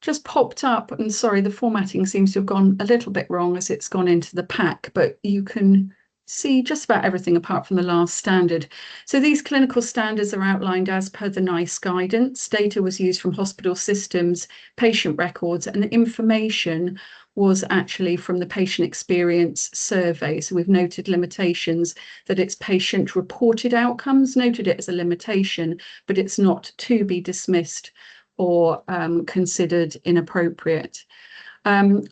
Just popped up, and sorry, the formatting seems to have gone a little bit wrong as it's gone into the pack, but you can see just about everything apart from the last standard. So these clinical standards are outlined as per the NICE guidance. Data was used from hospital systems, patient records, and information was actually from the patient experience survey. So we've noted limitations, that it's patient reported outcomes, noted it as a limitation, but it's not to be dismissed or considered inappropriate.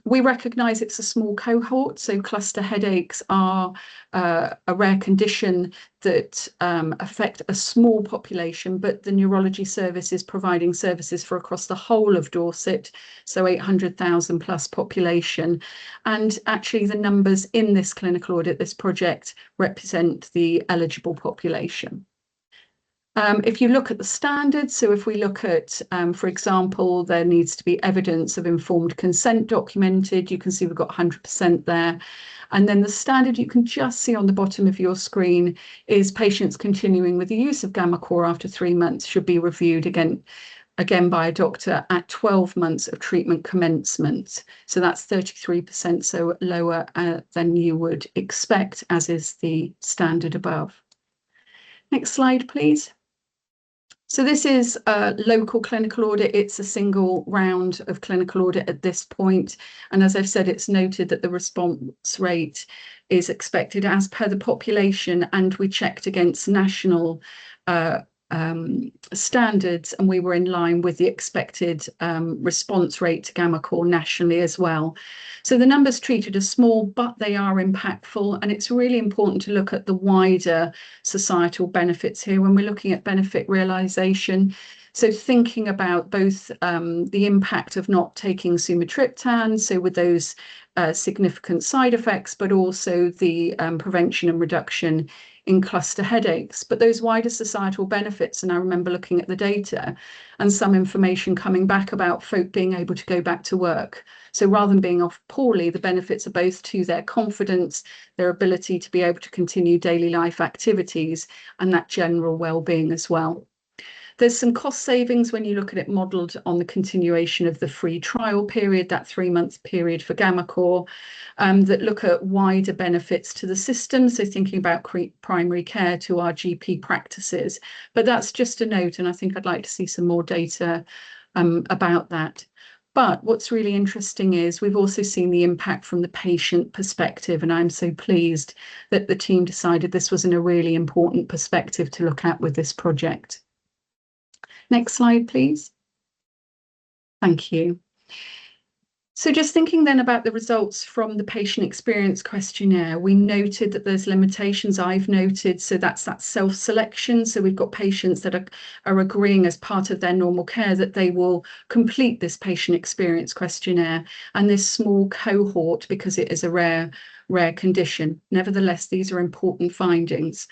We recognise it's a small cohort, so cluster headaches are a rare condition that affect a small population, but the neurology service is providing services for across the whole of Dorset, so 800,000 plus population. And actually the numbers in this clinical audit, this project, represent the eligible population. If you look at the standards, so if we look at, for example, there needs to be evidence of informed consent documented, you can see we've got 100% there. And then the standard you can just see on the bottom of your screen is patients continuing with the use of GammaCore after 3 months should be reviewed again by a doctor at 12 months of treatment commencement. So that's 33%, so lower than you would expect, as is the standard above. Next slide, please. So this is a local clinical audit. It's a single round of clinical audit at this point. And as I've said, it's noted that the response rate is expected as per the population, and we checked against national standards, and we were in line with the expected response rate to GammaCore nationally as well. So the numbers treated are small, but they are impactful, and it's really important to look at the wider societal benefits here when we're looking at benefit realisation. So thinking about both the impact of not taking sumatriptan, so with those significant side effects, but also the prevention and reduction in cluster headaches, but those wider societal benefits. And I remember looking at the data and some information coming back about folk being able to go back to work. So rather than being off poorly, the benefits are both to their confidence, their ability to be able to continue daily life activities, and that general well-being as well. There's some cost savings when you look at it modelled on the continuation of the free trial period, that 3-month period for GammaCore, that look at wider benefits to the system. So thinking about primary care to our GP practices. But that's just a note, and I think I'd like to see some more data about that. But what's really interesting is we've also seen the impact from the patient perspective, and I'm so pleased that the team decided this was a really important perspective to look at with this project. Next slide, please. Thank you. So just thinking then about the results from the patient experience questionnaire, we noted that there's limitations I've noted. So that's that self-selection. So we've got patients that are agreeing as part of their normal care that they will complete this patient experience questionnaire. And this small cohort, because it is a rare rare condition. Nevertheless, these are important findings.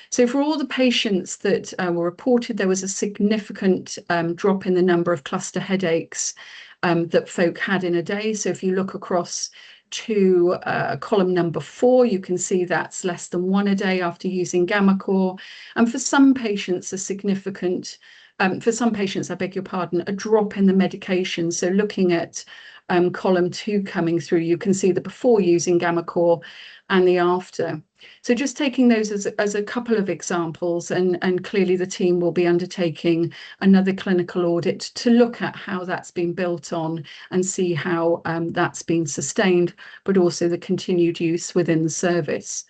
So for all the patients that were reported, there was a significant drop in the number of cluster headaches that folk had in a day. So if you look across to column number 4, you can see that's less than 1 a day after using GammaCore. And for some patients, a significant, for some patients, I beg your pardon, a drop in the medication. So looking at column 2 coming through, you can see the before using GammaCore and the after. So just taking those as a couple of examples, and clearly the team will be undertaking another clinical audit to look at how that's been built on and see how that's been sustained, but also the continued use within the service.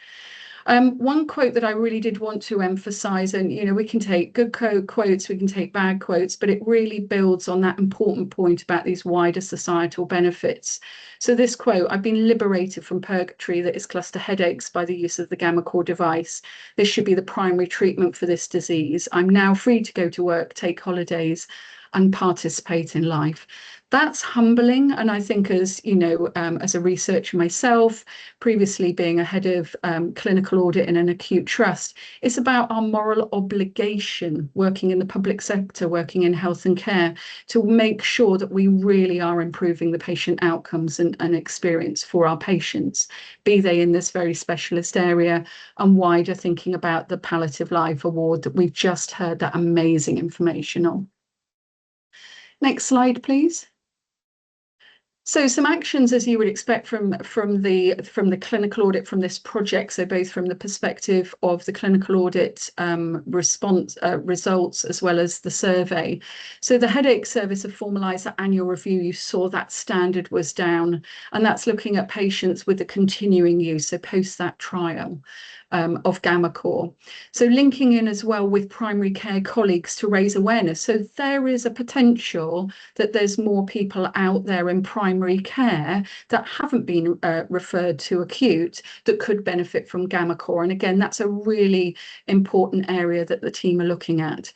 One quote that I really did want to emphasize, and we can take good quotes, we can take bad quotes, but it really builds on that important point about these wider societal benefits. So this quote: "I've been liberated from purgatory that is cluster headaches by the use of the GammaCore device. This should be the primary treatment for this disease. I'm now free to go to work, take holidays, and participate in life." That's humbling, and I think as as a researcher myself, previously being a head of clinical audit in an acute trust, it's about our moral obligation working in the public sector, working in health and care, to make sure that we really are improving the patient outcomes and experience for our patients, be they in this very specialist area and wider, thinking about the Palliative Life Award that we've just heard that amazing information on. Next slide, please. So some actions, as you would expect from the clinical audit from this project, so both from the perspective of the clinical audit results as well as the survey. So the headache service have formalised that annual review. You saw that standard was down, and that's looking at patients with the continuing use, so post that trial of GammaCore. So linking in as well with primary care colleagues to raise awareness. So there is a potential that there's more people out there in primary care that haven't been referred to acute that could benefit from GammaCore. And again, that's a really important area that the team are looking at.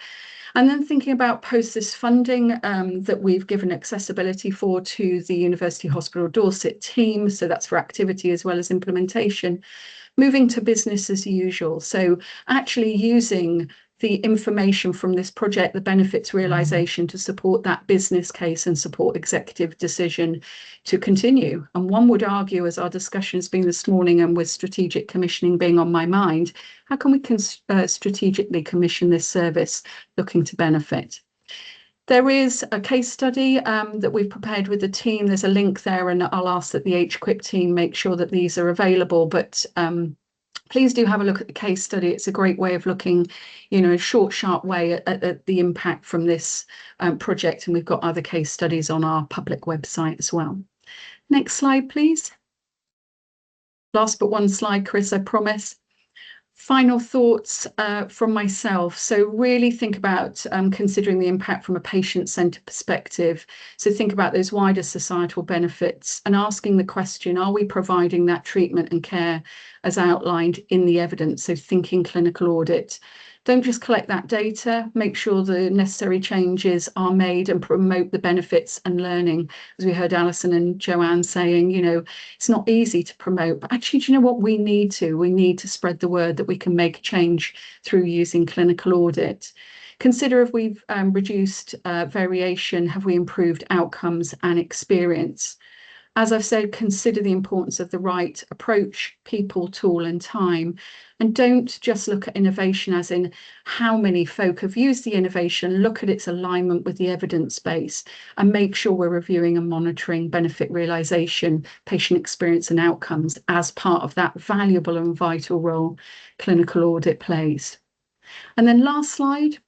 And then thinking about post this funding that we've given accessibility for to the University Hospital Dorset team. So that's for activity as well as implementation. Moving to business as usual. So actually using the information from this project, the benefits realisation, to support that business case and support executive decision to continue. And one would argue, as our discussion has been this morning and with strategic commissioning being on my mind, how can we strategically commission this service looking to benefit? There is a case study that we've prepared with the team. There's a link there, and I'll ask that the HQIP team make sure that these are available. But please do have a look at the case study. It's a great way of looking, in a short, sharp way at the impact from this project. And we've got other case studies on our public website as well. Next slide, please. Last but one slide, Chris, I promise. Final thoughts from myself. So really think about considering the impact from a patient-centred perspective. So think about those wider societal benefits and asking the question, are we providing that treatment and care as outlined in the evidence? So thinking clinical audit. Don't just collect that data, make sure the necessary changes are made and promote the benefits and learning. As we heard Alison and Joanne saying, it's not easy to promote, but actually, do you know what we need to? We need to spread the word that we can make a change through using clinical audit. Consider if we've reduced variation, have we improved outcomes and experience? As I've said, consider the importance of the right approach, people, tool and time. And don't just look at innovation as in how many folk have used the innovation, look at its alignment with the evidence base and make sure we're reviewing and monitoring benefit realisation, patient experience and outcomes as part of that valuable and vital role clinical audit plays. And then last slide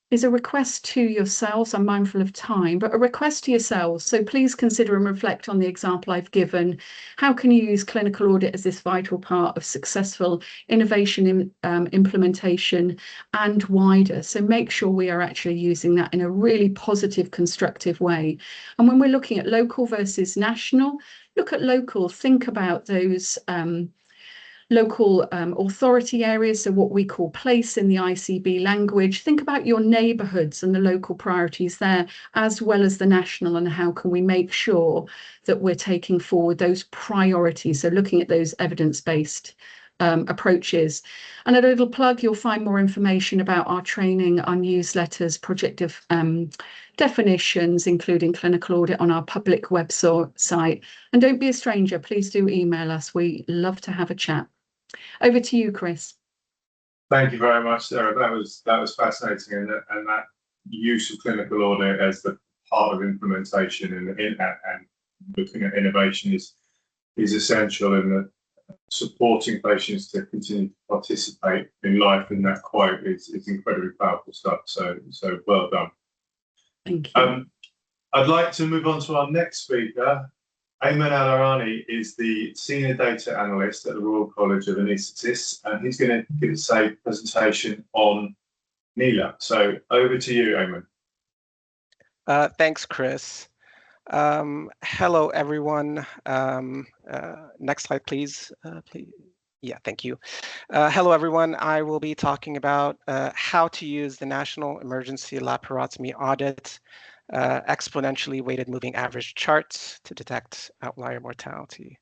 is a request to yourselves. I'm mindful of time, but a request to yourselves. So please consider and reflect on the example I've given. How can you use clinical audit as this vital part of successful innovation implementation and wider? So make sure we are actually using that in a really positive, constructive way. And when we're looking at local versus national, look at local, think about those local authority areas, so what we call place in the ICB language. Think about your neighbourhoods and the local priorities there, as well as the national, and how can we make sure that we're taking forward those priorities. So looking at those evidence-based approaches. And a little plug, you'll find more information about our training, our newsletters, project of definitions, including clinical audit, on our public website. And don't be a stranger, please do email us. We love to have a chat. Over to you, Chris. Thank you very much, Sarah. That was fascinating, and that use of clinical audit as the part of implementation and looking at innovation is essential in the supporting patients to continue to participate in life, and that quote is incredibly powerful stuff. So well done. Thank you. I'd like to move on to our next speaker. Ayman Al-Arani is the Senior Data Analyst at the Royal College of Anaesthetists, and he's going to give us a presentation on NELA. So over to you, Ayman. Thanks, Chris. Hello, everyone. Next slide, please. Yeah, thank you. Hello, everyone. I will be talking about how to use the National Emergency Laparotomy Audit exponentially weighted moving average charts to detect outlier mortality.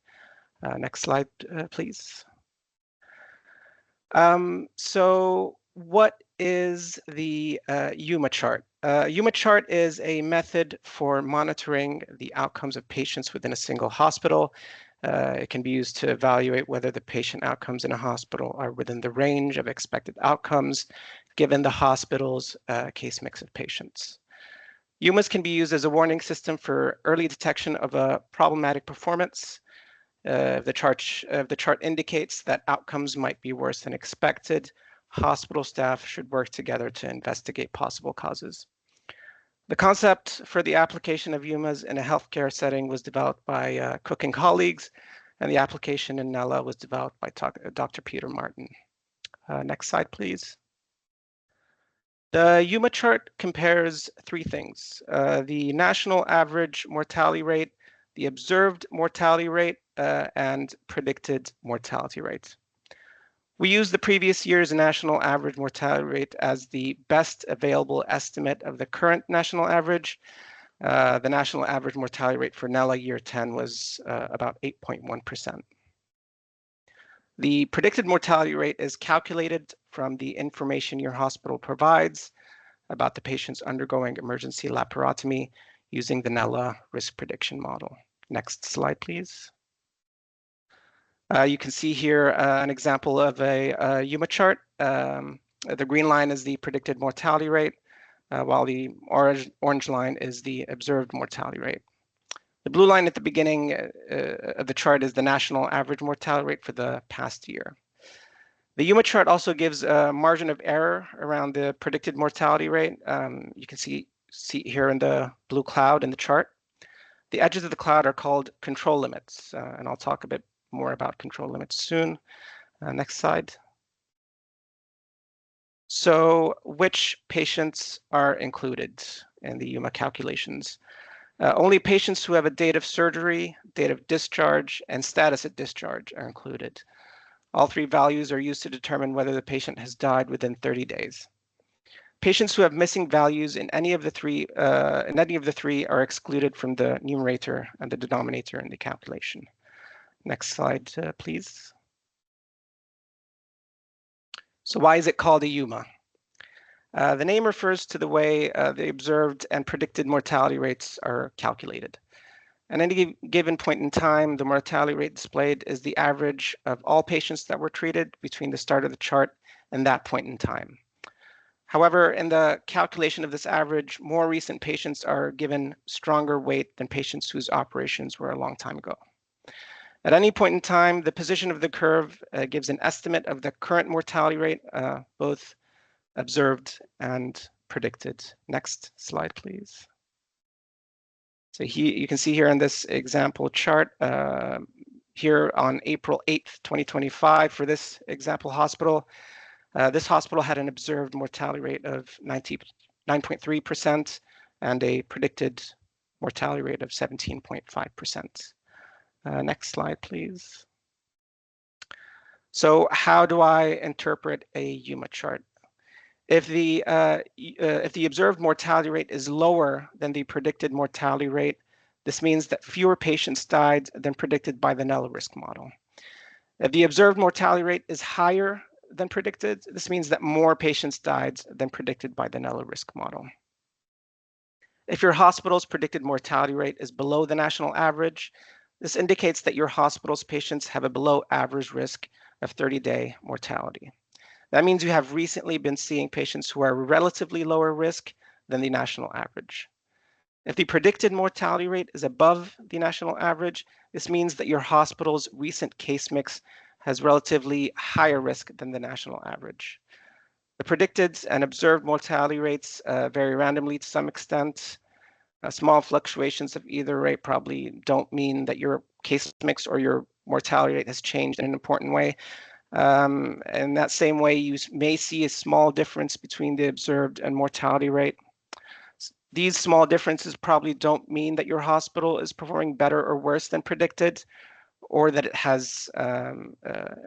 Next slide, please. So what is the UMA chart? UMA chart is a method for monitoring the outcomes of patients within a single hospital. It can be used to evaluate whether the patient outcomes in a hospital are within the range of expected outcomes, given the hospital's case mix of patients. UMAs can be used as a warning system for early detection of a problematic performance. If the chart indicates that outcomes might be worse than expected, hospital staff should work together to investigate possible causes. The concept for the application of UMAs in a healthcare setting was developed by Cook and colleagues, and the application in NELA was developed by Dr. Peter Martin. Next slide, please. The UMA chart compares three things: the national average mortality rate, the observed mortality rate, and predicted mortality rate. We use the previous year's national average mortality rate as the best available estimate of the current national average. The national average mortality rate for NELA year 10 was about 8.1%. The predicted mortality rate is calculated from the information your hospital provides about the patients undergoing emergency laparotomy using the NELA risk prediction model. Next slide, please. You can see here an example of a UMA chart. The green line is the predicted mortality rate, while the orange line is the observed mortality rate. The blue line at the beginning of the chart is the national average mortality rate for the past year. The UMA chart also gives a margin of error around the predicted mortality rate. You can see here in the blue cloud in the chart. The edges of the cloud are called control limits, and I'll talk a bit more about control limits soon. Next slide. So which patients are included in the UMA calculations? Only patients who have a date of surgery, date of discharge, and status at discharge are included. All three values are used to determine whether the patient has died within 30 days. Patients who have missing values in any of the three are excluded from the numerator and the denominator in the calculation. Next slide, please. So why is it called a UMA? The name refers to the way the observed and predicted mortality rates are calculated. At any given point in time, the mortality rate displayed is the average of all patients that were treated between the start of the chart and that point in time. However, in the calculation of this average, more recent patients are given stronger weight than patients whose operations were a long time ago. At any point in time, the position of the curve gives an estimate of the current mortality rate, both observed and predicted. Next slide, please. So here you can see here in this example chart, here on April 8th, 2025, for this example hospital, this hospital had an observed mortality rate of 9.3% and a predicted mortality rate of 17.5%. Next slide, please. So how do I interpret a UMA chart? If the observed mortality rate is lower than the predicted mortality rate, this means that fewer patients died than predicted by the NELA risk model. If the observed mortality rate is higher than predicted, this means that more patients died than predicted by the NELA risk model. If your hospital's predicted mortality rate is below the national average, this indicates that your hospital's patients have a below average risk of 30-day mortality. That means you have recently been seeing patients who are relatively lower risk than the national average. If the predicted mortality rate is above the national average, this means that your hospital's recent case mix has relatively higher risk than the national average. The predicted and observed mortality rates vary randomly to some extent. Small fluctuations of either rate probably don't mean that your case mix or your mortality rate has changed in an important way. In that same way, you may see a small difference between the observed and mortality rate. These small differences probably don't mean that your hospital is performing better or worse than predicted, or that it has an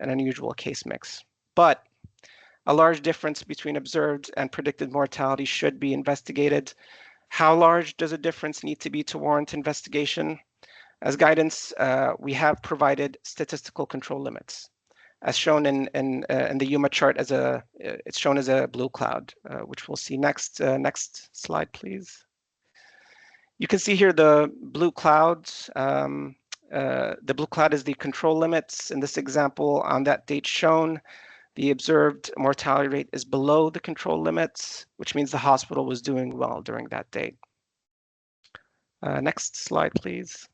unusual case mix. But a large difference between observed and predicted mortality should be investigated. How large does a difference need to be to warrant investigation? As guidance, we have provided statistical control limits. As shown in the UMA chart, it's shown as a blue cloud, which we'll see next. Next slide, please. You can see here the blue clouds. The blue cloud is the control limits. In this example, on that date shown, the observed mortality rate is below the control limits, which means the hospital was doing well during that date. Next slide, please.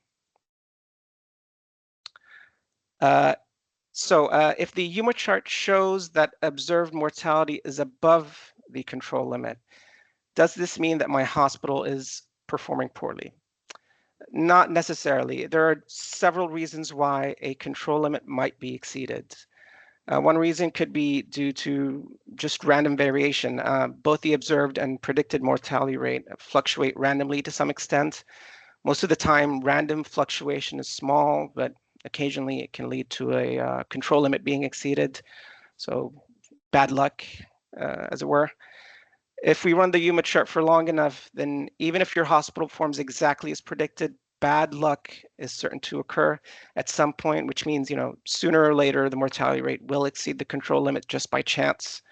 If the UMA chart shows that observed mortality is above the control limit, does this mean that my hospital is performing poorly? Not necessarily. There are several reasons why a control limit might be exceeded. One reason could be due to just random variation. Both the observed and predicted mortality rate fluctuate randomly to some extent. Most of the time, random fluctuation is small, but occasionally it can lead to a control limit being exceeded. So bad luck, as it were. If we run the UMA chart for long enough, then even if your hospital performs exactly as predicted, bad luck is certain to occur at some point, which means, sooner or later, the mortality rate will exceed the control limit just by chance.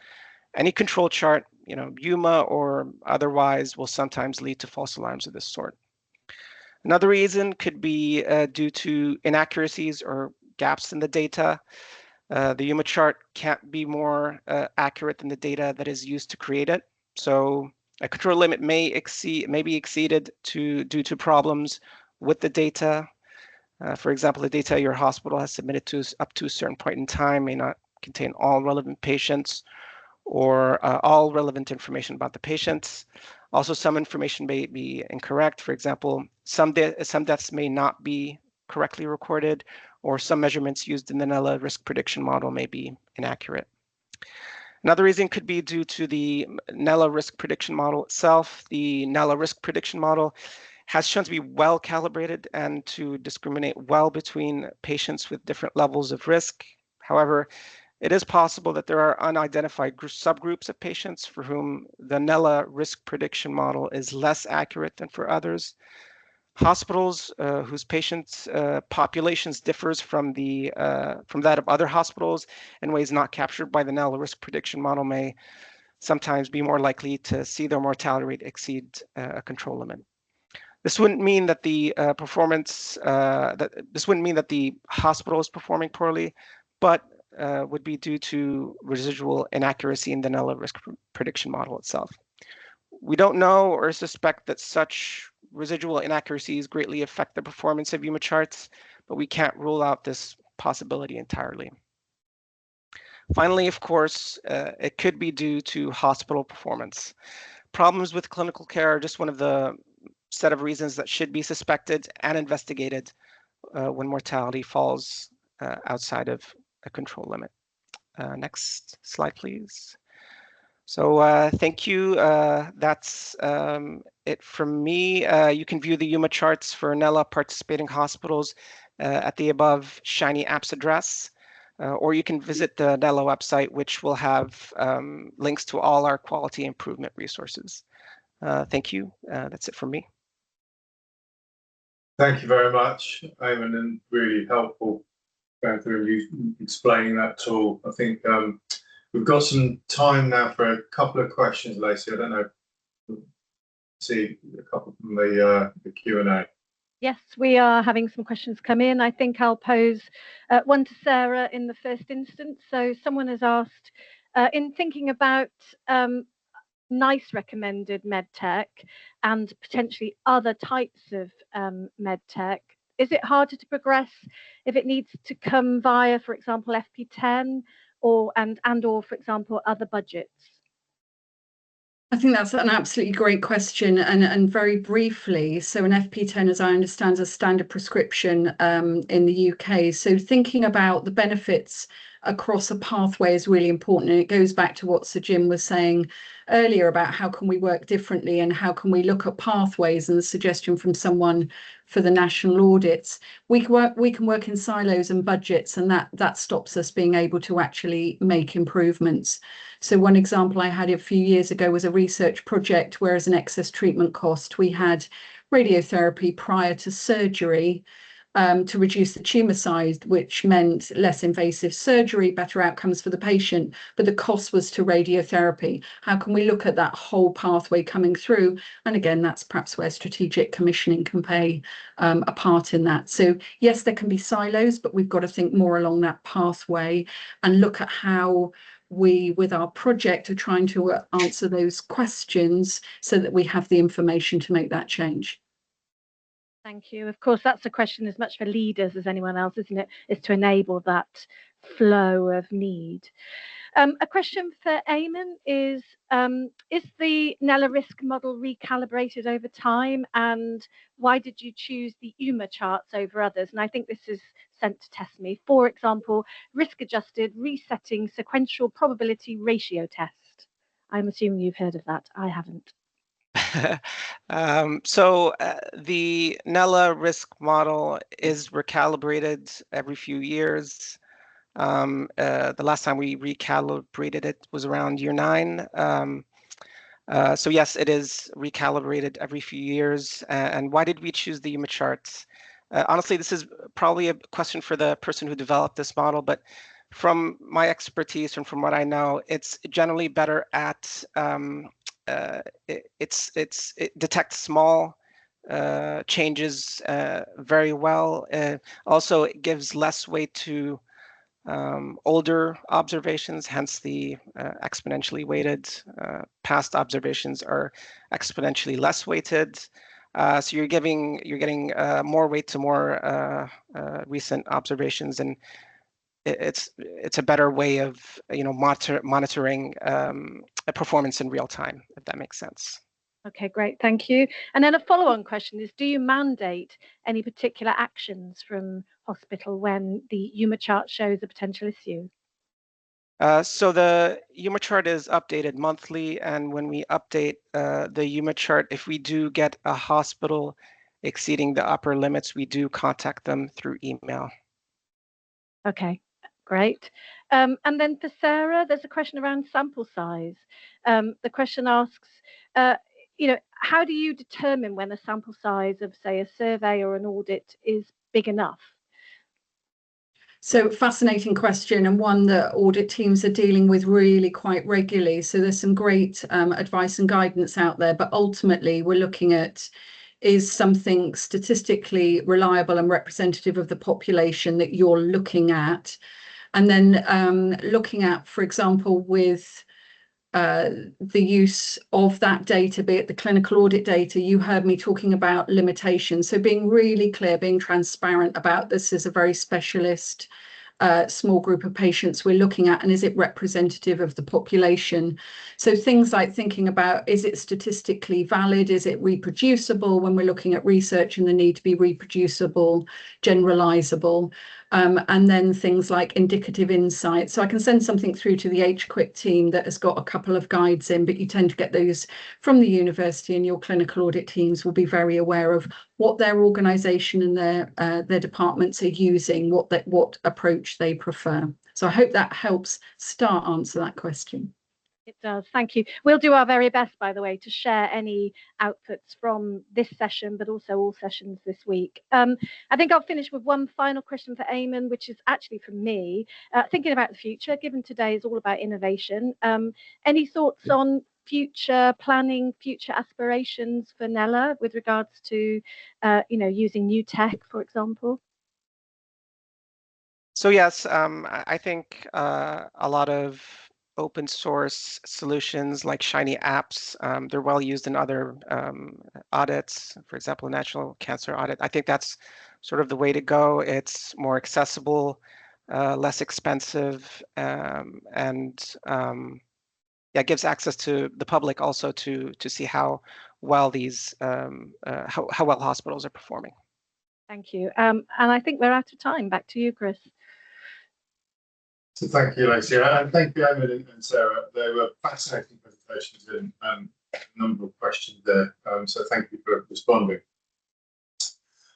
Any control chart, UMA or otherwise, will sometimes lead to false alarms of this sort. Another reason could be due to inaccuracies or gaps in the data. The UMA chart can't be more accurate than the data that is used to create it. So a control limit may be exceeded due to problems with the data. For example, the data your hospital has submitted to us up to a certain point in time may not contain all relevant patients or all relevant information about the patients. Also, some information may be incorrect. For example, some deaths may not be correctly recorded, or some measurements used in the NELA risk prediction model may be inaccurate. Another reason could be due to the NELA risk prediction model itself. The NELA risk prediction model has shown to be well calibrated and to discriminate well between patients with different levels of risk. However, it is possible that there are unidentified subgroups of patients for whom the NELA risk prediction model is less accurate than for others. Hospitals whose patients populations differs from that of other hospitals in ways not captured by the NELA risk prediction model may sometimes be more likely to see their mortality rate exceed a control limit. This wouldn't mean that the hospital is performing poorly, but would be due to residual inaccuracy in the NELA risk prediction model itself. We don't know or suspect that such residual inaccuracies greatly affect the performance of UMA charts, but we can't rule out this possibility entirely. Finally, of course, it could be due to hospital performance. Problems with clinical care are just one of the set of reasons that should be suspected and investigated when mortality falls outside of a control limit. Next slide, please. So thank you. That's it from me. You can view the UMA charts for NELA participating hospitals at the above Shiny Apps address. or you can visit the NELA website, which will have links to all our quality improvement resources. Thank you. That's it from me. Thank you very much, Eamon, and really helpful going through you explaining that tool. I think we've got some time now for a couple of questions, Lacey. I don't know. See a couple from the Q&A. Yes, we are having some questions come in. I think I'll pose one to Sarah in the first instance. So someone has asked, in thinking about NICE recommended medtech and potentially other types of medtech, is it harder to progress if it needs to come via, for example, FP10 or for example, other budgets? I think that's an absolutely great question, and very briefly, so an FP10, as I understand, is a standard prescription in the UK. So thinking about the benefits across a pathway is really important, and it goes back to what Sir Jim was saying earlier about how can we work differently and how can we look at pathways, and the suggestion from someone for the national audits. We can work in silos and budgets, and that stops us being able to actually make improvements. So one example I had a few years ago was a research project where, as an excess treatment cost, we had radiotherapy prior to surgery to reduce the tumour size, which meant less invasive surgery, better outcomes for the patient, but the cost was to radiotherapy. How can we look at that whole pathway coming through? And again, that's perhaps where strategic commissioning can play a part in that. So yes, there can be silos, but we've got to think more along that pathway and look at how we, with our project, are trying to answer those questions so that we have the information to make that change. Thank you. Of course, that's a question as much for leaders as anyone else, isn't it? Is to enable that flow of need. A question for Eamon is the NELA risk model recalibrated over time, and why did you choose the UMA charts over others? And I think this is sent to test me. For example, risk-adjusted resetting sequential probability ratio test. I'm assuming you've heard of that. I haven't. The NELA risk model is recalibrated every few years. The last time we recalibrated it was around year 9. So yes, it is recalibrated every few years. And why did we choose the UMA charts? Honestly, this is probably a question for the person who developed this model, but from my expertise and from what I know, it's generally better at it detects small changes very well. Also, it gives less weight to older observations, hence the exponentially weighted. Past observations are exponentially less weighted. So you're getting more weight to more recent observations, and it's a better way of monitoring a performance in real time, if that makes sense. Okay, great, thank you. And then a follow-on question is, do you mandate any particular actions from hospital when the UMA chart shows a potential issue? So the UMA chart is updated monthly, and when we update the UMA chart, if we do get a hospital exceeding the upper limits, we do contact them through email. Okay, great. And then for Sarah, there's a question around sample size. The question asks, how do you determine when a sample size of, say, a survey or an audit is big enough? So fascinating question, and one that audit teams are dealing with really quite regularly. So there's some great advice and guidance out there, but ultimately we're looking at, is something statistically reliable and representative of the population that you're looking at? And then looking at, for example, with the use of that data, be it the clinical audit data, you heard me talking about limitations. So being really clear, being transparent about this is a very specialist small group of patients we're looking at, and is it representative of the population? So things like thinking about, is it statistically valid? Is it reproducible when we're looking at research and the need to be reproducible, generalizable? And then things like indicative insights. So I can send something through to the HQIP team that has got a couple of guides in, but you tend to get those from the university, and your clinical audit teams will be very aware of what their organisation and their departments are using, what approach they prefer. So I hope that helps answer that question. It does. Thank you. We'll do our very best, by the way, to share any outputs from this session, but also all sessions this week. I think I'll finish with one final question for Eamon, which is actually from me. Thinking about the future, given today is all about innovation, any thoughts on future planning, future aspirations for NELA with regards to, using new tech, for example? So yes, I think a lot of open source solutions like Shiny apps, they're well used in other audits, for example, National Cancer Audit. I think that's sort of the way to go. It's more accessible, less expensive, and gives access to the public also to see how well these how well hospitals are performing. Thank you. And I think we're out of time. Back to you, Chris. So thank you, Lacey, and thank you, Eamon and Sarah. They were fascinating presentations and a number of questions there. So thank you for responding.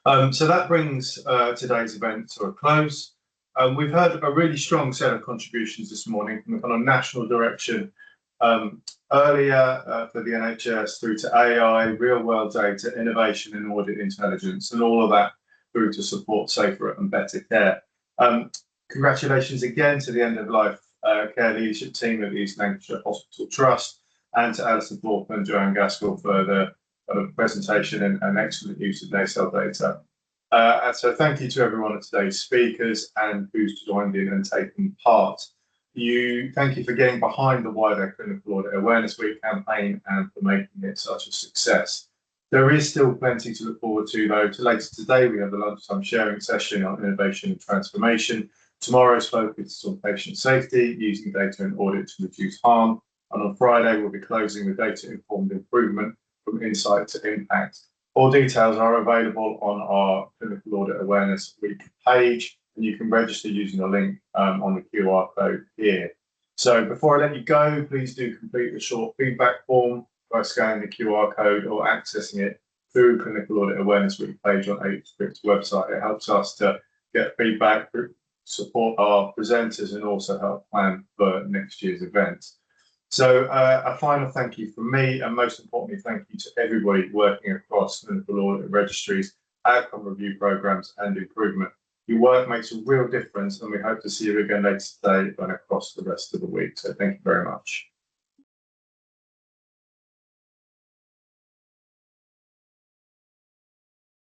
So that brings today's event to a close. We've heard a really strong set of contributions this morning from the kind of national direction earlier for the NHS through to AI, real-world data, innovation and audit intelligence, and all of that through to support safer and better care. Congratulations again to the End of Life Care Leadership Team of the East Lancashire Hospital Trust and to Alison Thorpe and Joanne Gaskell for the presentation and excellent use of NACEL data. And so thank you to everyone at today's speakers and who's joined in and taken part. Thank you for getting behind the wider Clinical Audit Awareness Week campaign and for making it such a success. There is still plenty to look forward to, though. Later today, we have the lunchtime sharing session on innovation and transformation. Tomorrow's focus is on patient safety, using data and audit to reduce harm. And on Friday, we'll be closing with data-informed improvement from insight to impact. All details are available on our Clinical Audit Awareness Week page, and you can register using the link on the QR code here. So before I let you go, please do complete the short feedback form by scanning the QR code or accessing it through Clinical Audit Awareness Week page on HQIP's website. It helps us to get feedback, support our presenters, and also help plan for next year's event. So a final thank you from me, and most importantly, thank you to everybody working across clinical audit registries, outcome review programs and improvement. Your work makes a real difference, and we hope to see you again later today and across the rest of the week. So thank you very much.